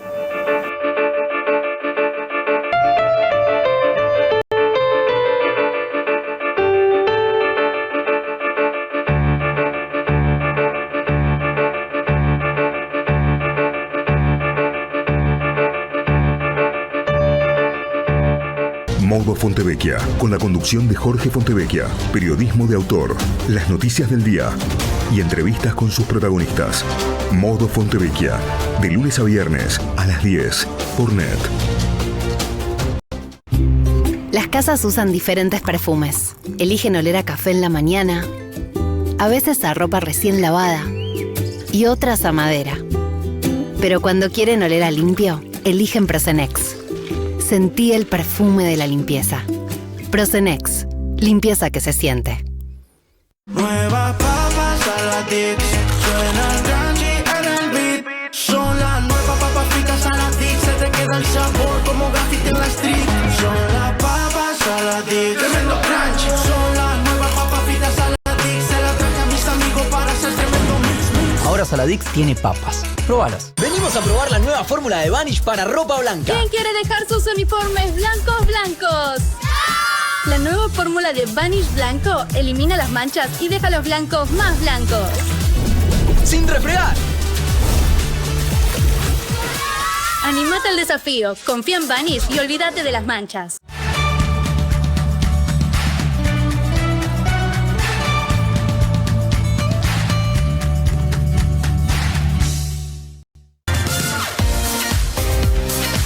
Modo Fontevecchia, con la conducción de Jorge Fontevecchia, periodismo de autor, las noticias del día y entrevistas con sus protagonistas. Modo Fontevecchia, de lunes a viernes a las 10 por NET. Las casas usan diferentes perfumes. Eligen oler a café en la mañana, a veces a ropa recién lavada y otras a madera. Pero cuando quieren oler a limpio, eligen Prosenex. Sentí el perfume de la limpieza. Prosenex, limpieza que se siente. Nuevas papas Saladix, suena crunchy en el beat. Son las nuevas papas fritas Saladix, se te queda el sabor como graffiti en la street. Son las papas Saladix, tremendo crunchy. Son las nuevas papas fritas Saladix, se las traje a mis amigos para hacer tremendo mix. Ahora Saladix tiene papas. Próbalas. Venimos a probar la nueva fórmula de Vanish para ropa blanca. ¿Quién quiere dejar sus uniformes blancos? La nueva fórmula de Vanish Blanco elimina las manchas y deja los blancos más blancos. ¡Sin refregar! Anímate al desafío, confía en Vanish y olvídate de las manchas.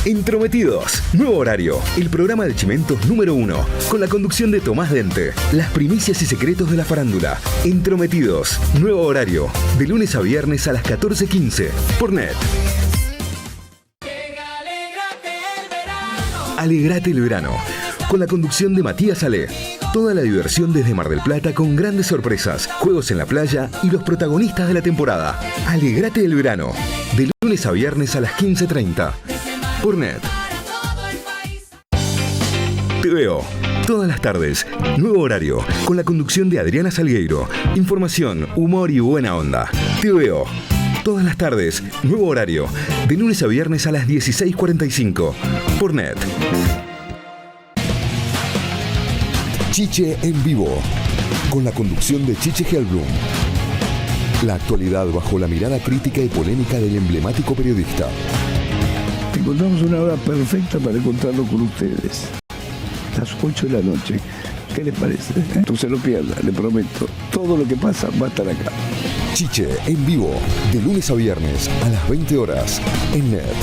Entrometidos, nuevo horario, el programa de Chimentos número 1, con la conducción de Tomás Dente, las primicias y secretos de la farándula. Entrometidos, nuevo horario, de lunes a viernes a las 14:15, por NET. Alegrate el verano, con la conducción de Matías Ale. Toda la diversión desde Mar del Plata con grandes sorpresas, juegos en la playa y los protagonistas de la temporada. Alegrate el verano, de lunes a viernes a las 15:30. Por NET. Te veo todas las tardes, nuevo horario, con la conducción de Adriana Salgueiro. Información, humor y buena onda. Te veo todas las tardes, nuevo horario, de lunes a viernes a las 16:45. Por NET. Chiche en vivo, con la conducción de Chiche Helblum. La actualidad bajo la mirada crítica y polémica del emblemático periodista. Encontramos una hora perfecta para encontrarlo con ustedes. Las 8 de la noche. ¿Qué les parece? No se lo pierda, le prometo. Todo lo que pasa va a estar acá. Chiche en vivo, de lunes a viernes a las 20 horas en NET.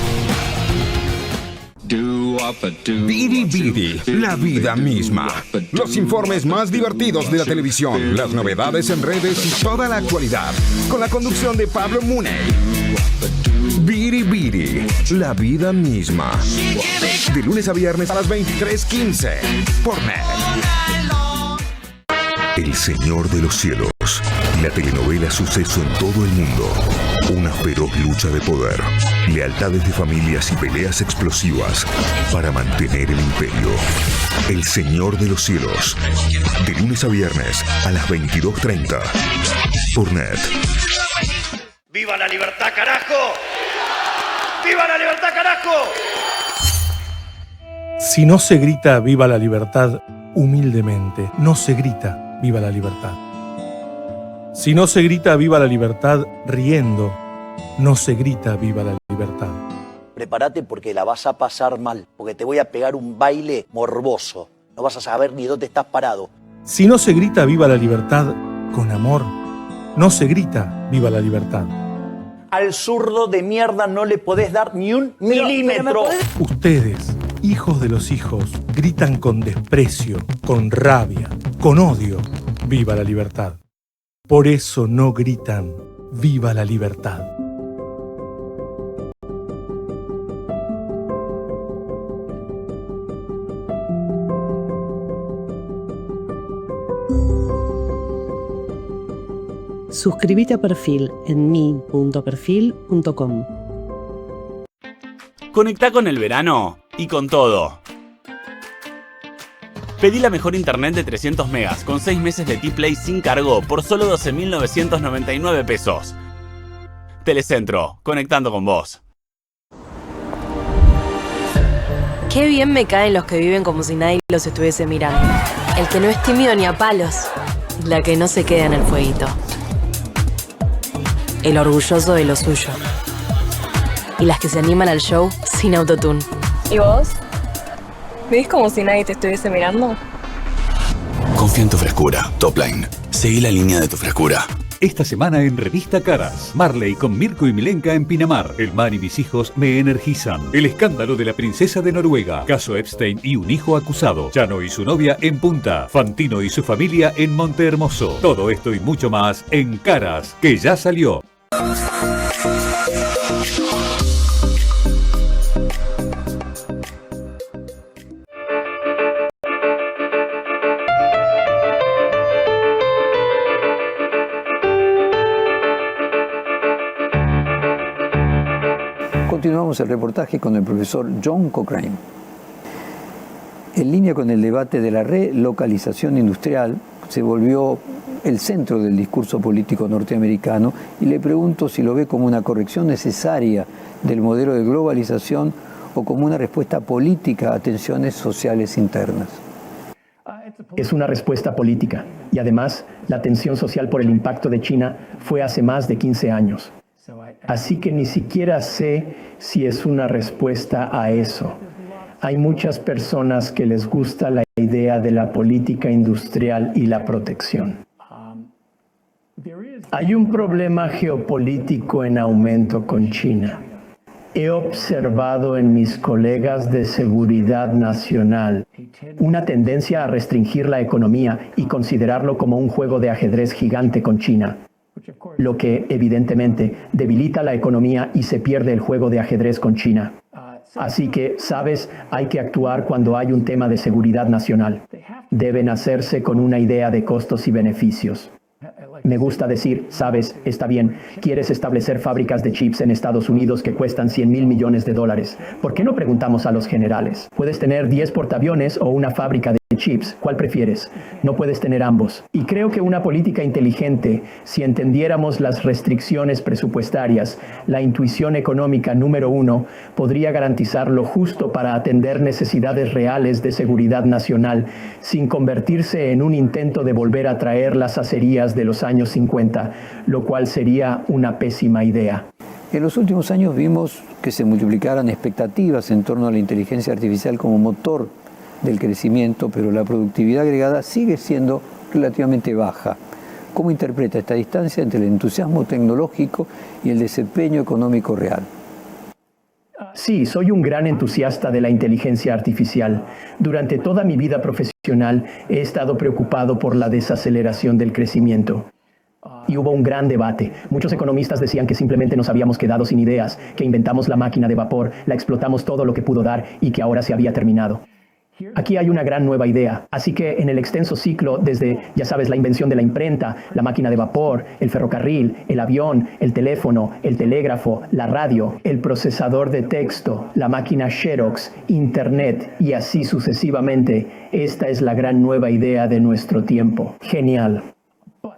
Biri Biri, la vida misma. Los informes más divertidos de la televisión, las novedades en redes y toda la actualidad. Con la conducción de Pablo Muney. Biri Biri, la vida misma. De lunes a viernes a las 23:15 por NET. El Señor de los Cielos. La telenovela suceso en todo el mundo. Una feroz lucha de poder, lealtades de familias y peleas explosivas para mantener el imperio. El Señor de los Cielos. De lunes a viernes a las 22:30 por NET. ¡Viva la libertad, carajo! ¡Viva la libertad, carajo! Si no se grita viva la libertad humildemente, no se grita viva la libertad. Si no se grita viva la libertad riendo, no se grita viva la libertad. Prepárate porque la vas a pasar mal, porque te voy a pegar un baile morboso. No vas a saber ni dónde estás parado. Si no se grita viva la libertad con amor, no se grita viva la libertad. Al zurdo de mierda no le podés dar ni un milímetro. Ustedes, hijos de los hijos, gritan con desprecio, con rabia, con odio, viva la libertad. Por eso no gritan viva la libertad. Suscríbete a Perfil en mi.perfil.com. Conectá con el verano y con todo. Pedí la mejor internet de 300 megas con 6 meses de T-Play sin cargo por solo 12.999 pesos. Telecentro, conectando con vos. Qué bien me caen los que viven como si nadie los estuviese mirando. El que no es tímido ni a palos. La que no se queda en el fueguito. El orgulloso de lo suyo. Y las que se animan al show sin autotune. ¿Y vos? ¿Ves como si nadie te estuviese mirando? Confía en tu frescura. Topline. Seguí la línea de tu frescura. Esta semana en Revista Caras, Marley con Mirko y Milenka en Pinamar. El mar y mis hijos me energizan. El escándalo de la princesa de Noruega. Caso Epstein y un hijo acusado. Chano y su novia en Punta. Fantino y su familia en Monte Hermoso. Todo esto y mucho más en Caras, que ya salió. Continuamos el reportaje con el profesor John Cochrane. En línea con el debate de la relocalización industrial, se volvió el centro del discurso político norteamericano y le pregunto si lo ve como una corrección necesaria del modelo de globalización o como una respuesta política a tensiones sociales internas. Es una respuesta política y además la tensión social por el impacto de China fue hace más de 15 años. Así que ni siquiera sé si es una respuesta a eso. Hay muchas personas que les gusta la idea de la política industrial y la protección. Hay un problema geopolítico en aumento con China. He observado en mis colegas de seguridad nacional una tendencia a restringir la economía y considerarlo como un juego de ajedrez gigante con China, lo que evidentemente debilita la economía y se pierde el juego de ajedrez con China. Así que, sabes, hay que actuar cuando hay un tema de seguridad nacional. Deben hacerse con una idea de costos y beneficios. Me gusta decir, sabes, está bien, quieres establecer fábricas de chips en Estados Unidos que cuestan $100,000 millones. ¿Por qué no preguntamos a los generales? Puedes tener 10 portaaviones o una fábrica de chips. ¿Cuál prefieres? No puedes tener ambos. Y creo que una política inteligente, si entendiéramos las restricciones presupuestarias, la intuición económica número 1, podría garantizar lo justo para atender necesidades reales de seguridad nacional, sin convertirse en un intento de volver a traer las acerías de los años 50, lo cual sería una pésima idea. En los últimos años vimos que se multiplicaran expectativas en torno a la inteligencia artificial como motor del crecimiento, pero la productividad agregada sigue siendo relativamente baja. ¿Cómo interpreta esta distancia entre el entusiasmo tecnológico y el desempeño económico real? Sí, soy un gran entusiasta de la inteligencia artificial. Durante toda mi vida profesional he estado preocupado por la desaceleración del crecimiento. Y hubo un gran debate. Muchos economistas decían que simplemente nos habíamos quedado sin ideas, que inventamos la máquina de vapor, la explotamos todo lo que pudo dar y que ahora se había terminado. Aquí hay una gran nueva idea. Así que en el extenso ciclo, desde, ya sabes, la invención de la imprenta, la máquina de vapor, el ferrocarril, el avión, el teléfono, el telégrafo, la radio, el procesador de texto, la máquina Xerox, Internet y así sucesivamente, esta es la gran nueva idea de nuestro tiempo. Genial.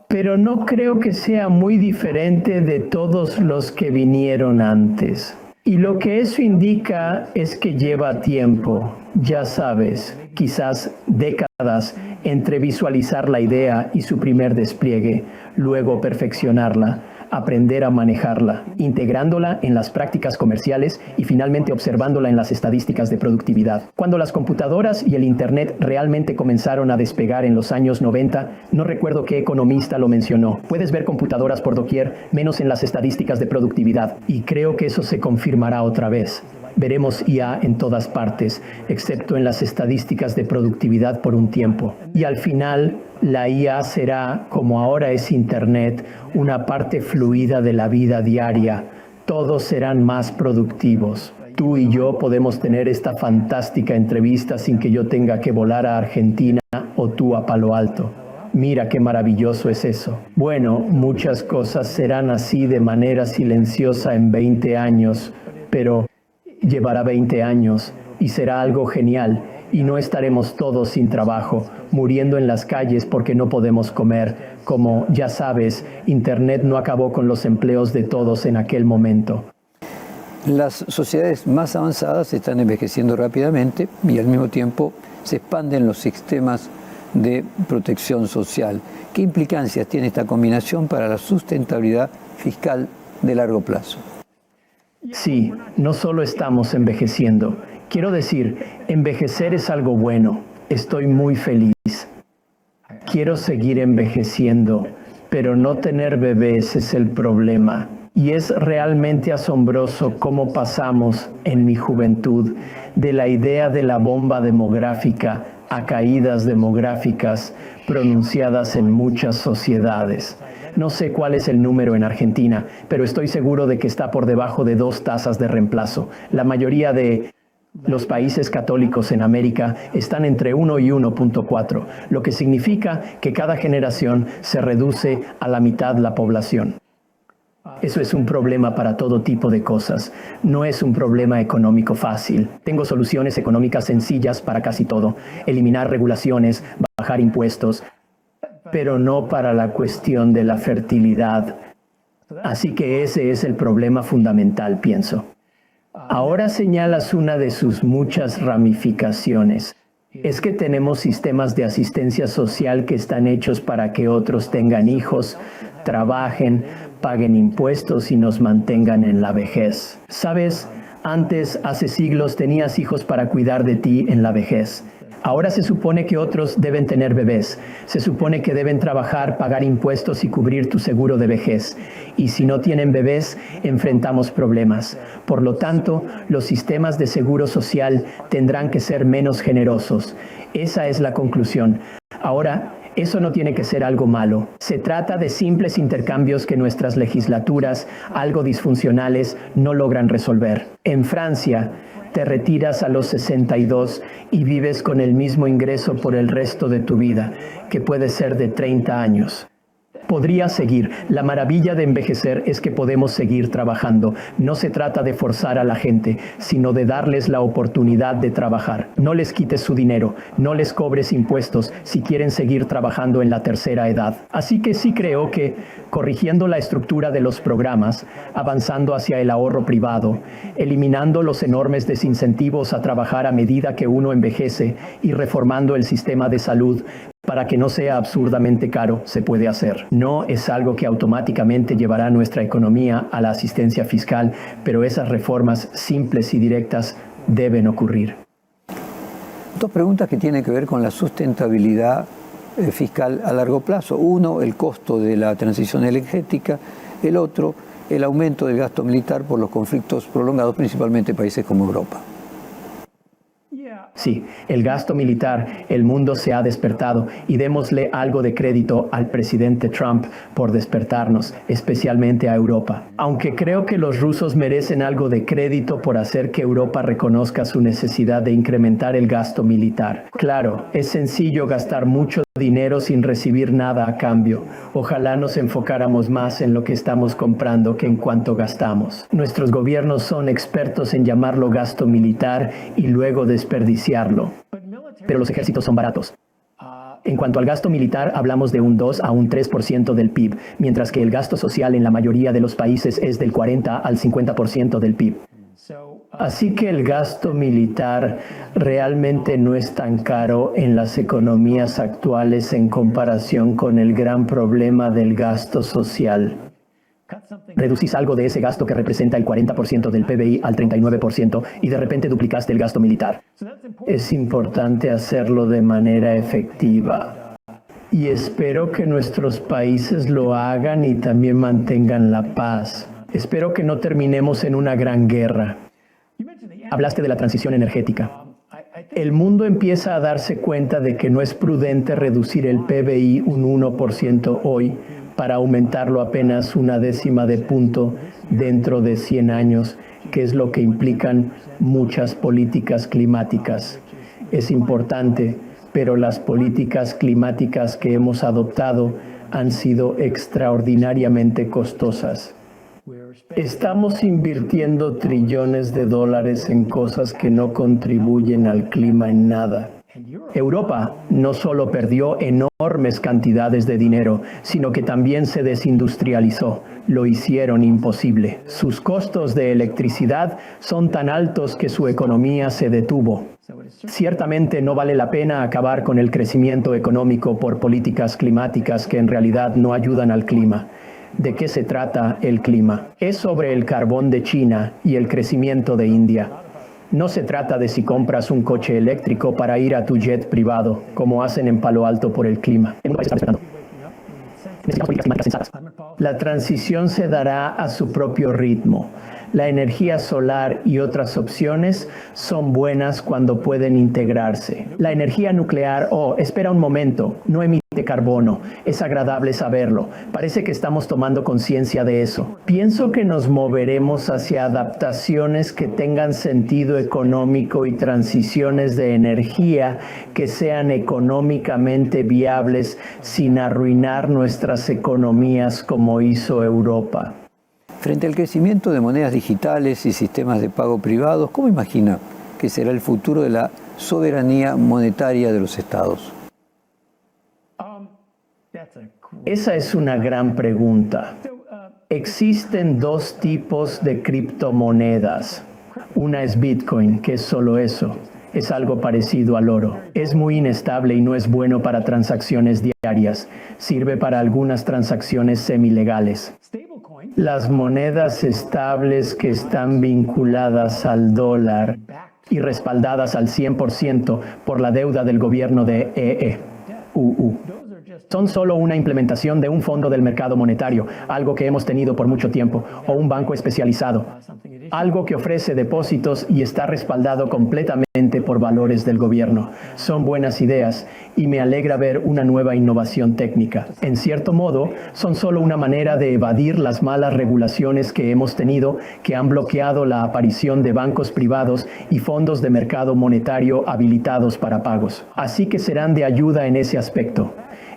Pero no creo que sea muy diferente de todos los que vinieron antes. Y lo que eso indica es que lleva tiempo, ya sabes, quizás décadas entre visualizar la idea y su primer despliegue, luego perfeccionarla, aprender a manejarla, integrándola en las prácticas comerciales y finalmente observándola en las estadísticas de productividad. Cuando las computadoras y el Internet realmente comenzaron a despegar en los años 90, no recuerdo qué economista lo mencionó. Puedes ver computadoras por doquier, menos en las estadísticas de productividad, y creo que eso se confirmará otra vez. Veremos IA en todas partes, excepto en las estadísticas de productividad por un tiempo. Y al final, la IA será, como ahora es Internet, una parte fluida de la vida diaria. Todos serán más productivos. Tú y yo podemos tener esta fantástica entrevista sin que yo tenga que volar a Argentina o tú a Palo Alto. Mira qué maravilloso es eso. Bueno, muchas cosas serán así de manera silenciosa en 20 años, pero llevará 20 años y será algo genial y no estaremos todos sin trabajo, muriendo en las calles porque no podemos comer. Como ya sabes, Internet no acabó con los empleos de todos en aquel momento. Las sociedades más avanzadas están envejeciendo rápidamente y al mismo tiempo se expanden los sistemas de protección social. ¿Qué implicancias tiene esta combinación para la sustentabilidad fiscal de largo plazo? Sí, no solo estamos envejeciendo. Quiero decir, envejecer es algo bueno. Estoy muy feliz. Quiero seguir envejeciendo, pero no tener bebés es el problema. Y es realmente asombroso cómo pasamos, en mi juventud, de la idea de la bomba demográfica a caídas demográficas pronunciadas en muchas sociedades. No sé cuál es el número en Argentina, pero estoy seguro de que está por debajo de 2 tasas de reemplazo. La mayoría de los países católicos en América están entre 1 y 1.4, lo que significa que cada generación se reduce a la mitad la población. Eso es un problema para todo tipo de cosas. No es un problema económico fácil. Tengo soluciones económicas sencillas para casi todo. Eliminar regulaciones, bajar impuestos, pero no para la cuestión de la fertilidad. Así que ese es el problema fundamental, pienso. Ahora señalas una de sus muchas ramificaciones. Es que tenemos sistemas de asistencia social que están hechos para que otros tengan hijos, trabajen, paguen impuestos y nos mantengan en la vejez. ¿Sabes? Antes, hace siglos, tenías hijos para cuidar de ti en la vejez. Ahora se supone que otros deben tener bebés. Se supone que deben trabajar, pagar impuestos y cubrir tu seguro de vejez. Y si no tienen bebés, enfrentamos problemas. Por lo tanto, los sistemas de seguro social tendrán que ser menos generosos. Esa es la conclusión. Ahora, eso no tiene que ser algo malo. Se trata de simples intercambios que nuestras legislaturas, algo disfuncionales, no logran resolver. En Francia, te retiras a los 62 y vives con el mismo ingreso por el resto de tu vida, que puede ser de 30 años. Podría seguir. La maravilla de envejecer es que podemos seguir trabajando. No se trata de forzar a la gente, sino de darles la oportunidad de trabajar. No les quites su dinero, no les cobres impuestos si quieren seguir trabajando en la tercera edad. Así que sí creo que, corrigiendo la estructura de los programas, avanzando hacia el ahorro privado, eliminando los enormes desincentivos a trabajar a medida que uno envejece y reformando el sistema de salud, para que no sea absurdamente caro, se puede hacer. No es algo que automáticamente llevará nuestra economía a la asistencia fiscal, pero esas reformas simples y directas deben ocurrir. 2 preguntas que tienen que ver con la sustentabilidad fiscal a largo plazo. Uno, el costo de la transición energética. El otro, el aumento del gasto militar por los conflictos prolongados, principalmente en países como Europa. Sí, el gasto militar, el mundo se ha despertado y démosle algo de crédito al presidente Trump por despertarnos, especialmente a Europa. Aunque creo que los rusos merecen algo de crédito por hacer que Europa reconozca su necesidad de incrementar el gasto militar. Claro, es sencillo gastar mucho dinero sin recibir nada a cambio. Ojalá nos enfocáramos más en lo que estamos comprando que en cuánto gastamos. Nuestros gobiernos son expertos en llamarlo gasto militar y luego desperdiciarlo. Pero los ejércitos son baratos. En cuanto al gasto militar, hablamos de un 2 a un 3% del PIB, mientras que el gasto social en la mayoría de los países es del 40 al 50% del PIB. Así que el gasto militar realmente no es tan caro en las economías actuales en comparación con el gran problema del gasto social. Reducís algo de ese gasto que representa el 40% del PBI al 39% y de repente duplicaste el gasto militar. Es importante hacerlo de manera efectiva. Y espero que nuestros países lo hagan y también mantengan la paz. Espero que no terminemos en una gran guerra. Hablaste de la transición energética. El mundo empieza a darse cuenta de que no es prudente reducir el PBI un 1% hoy para aumentarlo apenas una décima de punto dentro de 100 años, que es lo que implican muchas políticas climáticas. Es importante, pero las políticas climáticas que hemos adoptado han sido extraordinariamente costosas. Estamos invirtiendo trillones de dólares en cosas que no contribuyen al clima en nada. Europa no solo perdió enormes cantidades de dinero, sino que también se desindustrializó. Lo hicieron imposible. Sus costos de electricidad son tan altos que su economía se detuvo. Ciertamente no vale la pena acabar con el crecimiento económico por políticas climáticas que en realidad no ayudan al clima. ¿De qué se trata el clima? Es sobre el carbón de China y el crecimiento de India. No se trata de si compras un coche eléctrico para ir a tu jet privado, como hacen en Palo Alto por el clima. La transición se dará a su propio ritmo. La energía solar y otras opciones son buenas cuando pueden integrarse. La energía nuclear, espera un momento, no emite carbono. Es agradable saberlo. Parece que estamos tomando conciencia de eso. Pienso que nos moveremos hacia adaptaciones que tengan sentido económico y transiciones de energía que sean económicamente viables sin arruinar nuestras economías como hizo Europa. Frente al crecimiento de monedas digitales y sistemas de pago privados, ¿cómo imagina que será el futuro de la soberanía monetaria de los estados? Esa es una gran pregunta. Existen dos tipos de criptomonedas. Una es Bitcoin, que es solo eso. Es algo parecido al oro. Es muy inestable y no es bueno para transacciones diarias. Sirve para algunas transacciones semilegales. Las monedas estables que están vinculadas al dólar y respaldadas al 100% por la deuda del gobierno de EEUU. Son solo una implementación de un fondo del mercado monetario, algo que hemos tenido por mucho tiempo, o un banco especializado, algo que ofrece depósitos y está respaldado completamente por valores del gobierno. Son buenas ideas y me alegra ver una nueva innovación técnica. En cierto modo, son solo una manera de evadir las malas regulaciones que hemos tenido que han bloqueado la aparición de bancos privados y fondos de mercado monetario habilitados para pagos. Así que serán de ayuda en ese aspecto.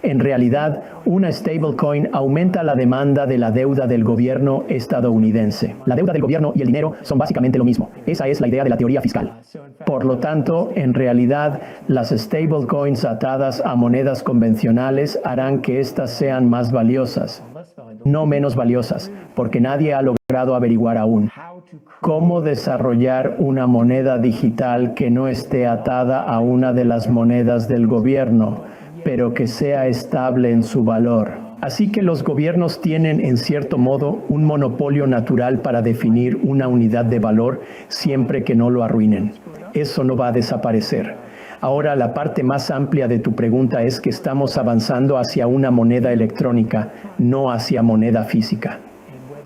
En realidad, una stablecoin aumenta la demanda de la deuda del gobierno estadounidense. La deuda del gobierno y el dinero son básicamente lo mismo. Esa es la idea de la teoría fiscal. Por lo tanto, en realidad, las stablecoins atadas a monedas convencionales harán que éstas sean más valiosas, no menos valiosas, porque nadie ha logrado averiguar aún cómo desarrollar una moneda digital que no esté atada a una de las monedas del gobierno, pero que sea estable en su valor. Así que los gobiernos tienen, en cierto modo, un monopolio natural para definir una unidad de valor siempre que no lo arruinen. Eso no va a desaparecer. Ahora, la parte más amplia de tu pregunta es que estamos avanzando hacia una moneda electrónica, no hacia moneda física.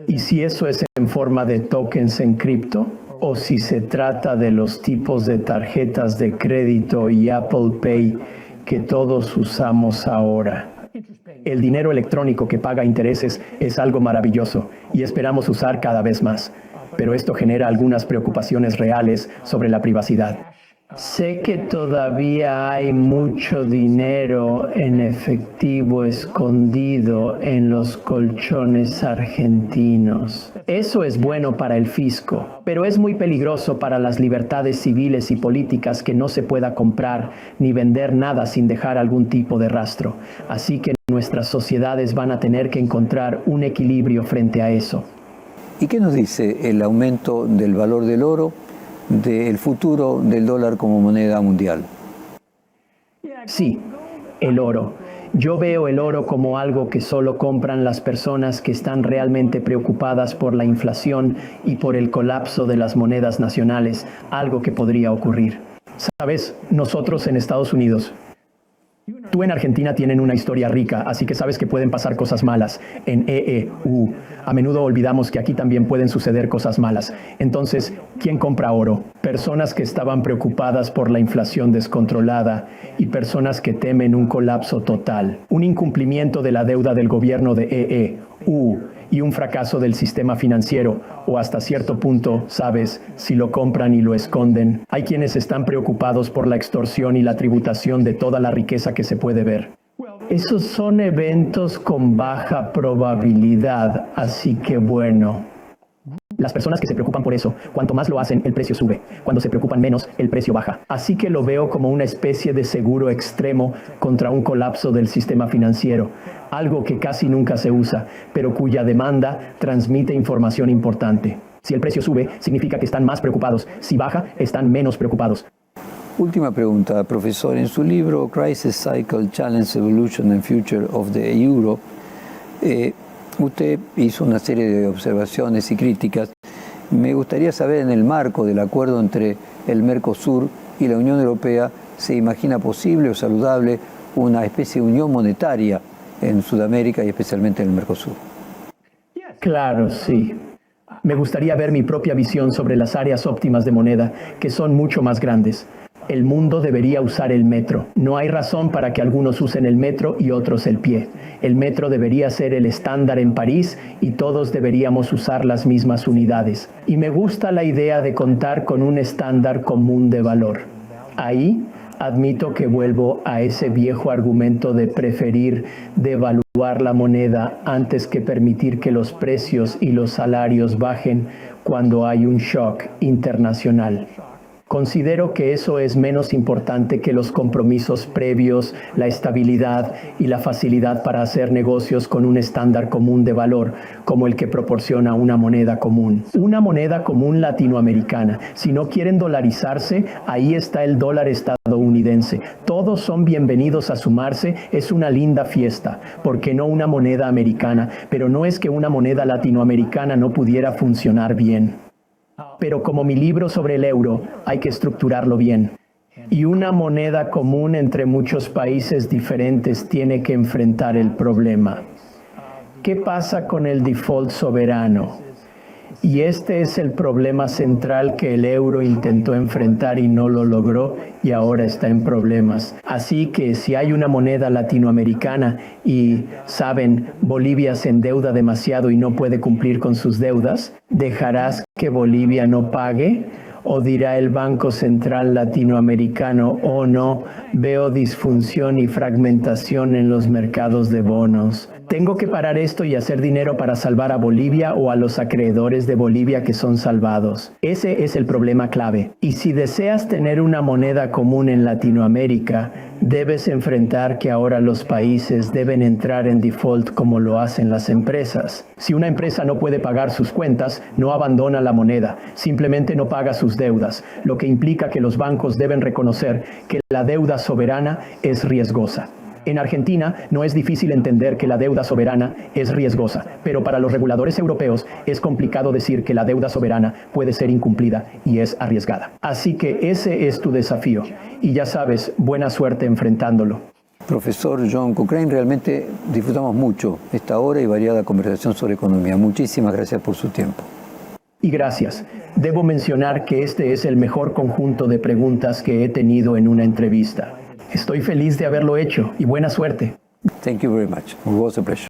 Y si eso es en forma de tokens en cripto, o si se trata de los tipos de tarjetas de crédito y Apple Pay que todos usamos ahora. El dinero electrónico que paga intereses es algo maravilloso y esperamos usar cada vez más, pero esto genera algunas preocupaciones reales sobre la privacidad. Sé que todavía hay mucho dinero en efectivo escondido en los colchones argentinos. Eso es bueno para el fisco, pero es muy peligroso para las libertades civiles y políticas que no se pueda comprar ni vender nada sin dejar algún tipo de rastro. Así que nuestras sociedades van a tener que encontrar un equilibrio frente a eso. ¿Y qué nos dice el aumento del valor del oro, del futuro del dólar como moneda mundial? Sí, el oro. Yo veo el oro como algo que solo compran las personas que están realmente preocupadas por la inflación y por el colapso de las monedas nacionales, algo que podría ocurrir. Sabes, nosotros en Estados Unidos, tú en Argentina tienen una historia rica, así que sabes que pueden pasar cosas malas. En EEU, a menudo olvidamos que aquí también pueden suceder cosas malas. Entonces, ¿quién compra oro? Personas que estaban preocupadas por la inflación descontrolada y personas que temen un colapso total, un incumplimiento de la deuda del gobierno de EEU y un fracaso del sistema financiero, o hasta cierto punto, sabes, si lo compran y lo esconden. Hay quienes están preocupados por la extorsión y la tributación de toda la riqueza que se puede ver. Esos son eventos con baja probabilidad, así que bueno. Las personas que se preocupan por eso, cuanto más lo hacen, el precio sube. Cuando se preocupan menos, el precio baja. Así que lo veo como una especie de seguro extremo contra un colapso del sistema financiero. Algo que casi nunca se usa, pero cuya demanda transmite información importante. Si el precio sube, significa que están más preocupados. Si baja, están menos preocupados. Última pregunta, profesor. En su libro Crisis Cycle, Challenge, Evolution and Future of the Euro, usted hizo una serie de observaciones y críticas. Me gustaría saber, en el marco del acuerdo entre el Mercosur y la Unión Europea, ¿se imagina posible o saludable una especie de unión monetaria en Sudamérica y especialmente en el Mercosur? Claro, sí. Me gustaría ver mi propia visión sobre las áreas óptimas de moneda, que son mucho más grandes. El mundo debería usar el metro. No hay razón para que algunos usen el metro y otros el pie. El metro debería ser el estándar en París y todos deberíamos usar las mismas unidades. Y me gusta la idea de contar con un estándar común de valor. Ahí admito que vuelvo a ese viejo argumento de preferir devaluar la moneda antes que permitir que los precios y los salarios bajen cuando hay un shock internacional. Considero que eso es menos importante que los compromisos previos, la estabilidad y la facilidad para hacer negocios con un estándar común de valor, como el que proporciona una moneda común. Una moneda común latinoamericana. Si no quieren dolarizarse, ahí está el dólar estadounidense. Todos son bienvenidos a sumarse, es una linda fiesta. ¿Por qué no una moneda americana? Pero no es que una moneda latinoamericana no pudiera funcionar bien. Pero como mi libro sobre el euro, hay que estructurarlo bien. Y una moneda común entre muchos países diferentes tiene que enfrentar el problema. ¿Qué pasa con el default soberano? Y este es el problema central que el euro intentó enfrentar y no lo logró y ahora está en problemas. Así que si hay una moneda latinoamericana y, saben, Bolivia se endeuda demasiado y no puede cumplir con sus deudas, ¿dejarás que Bolivia no pague? ¿O dirá el Banco Central Latinoamericano, oh no, veo disfunción y fragmentación en los mercados de bonos? Tengo que parar esto y hacer dinero para salvar a Bolivia o a los acreedores de Bolivia que son salvados. Ese es el problema clave. Y si deseas tener una moneda común en Latinoamérica, debes enfrentar que ahora los países deben entrar en default como lo hacen las empresas. Si una empresa no puede pagar sus cuentas, no abandona la moneda, simplemente no paga sus deudas, lo que implica que los bancos deben reconocer que la deuda soberana es riesgosa. En Argentina no es difícil entender que la deuda soberana es riesgosa, pero para los reguladores europeos es complicado decir que la deuda soberana puede ser incumplida y es arriesgada. Así que ese es tu desafío y ya sabes, buena suerte enfrentándolo. Profesor John Cochrane, realmente disfrutamos mucho esta hora y variada conversación sobre economía. Muchísimas gracias por su tiempo. Y gracias. Debo mencionar que este es el mejor conjunto de preguntas que he tenido en una entrevista. Estoy feliz de haberlo hecho y buena suerte. Thank you very much. It was a pleasure.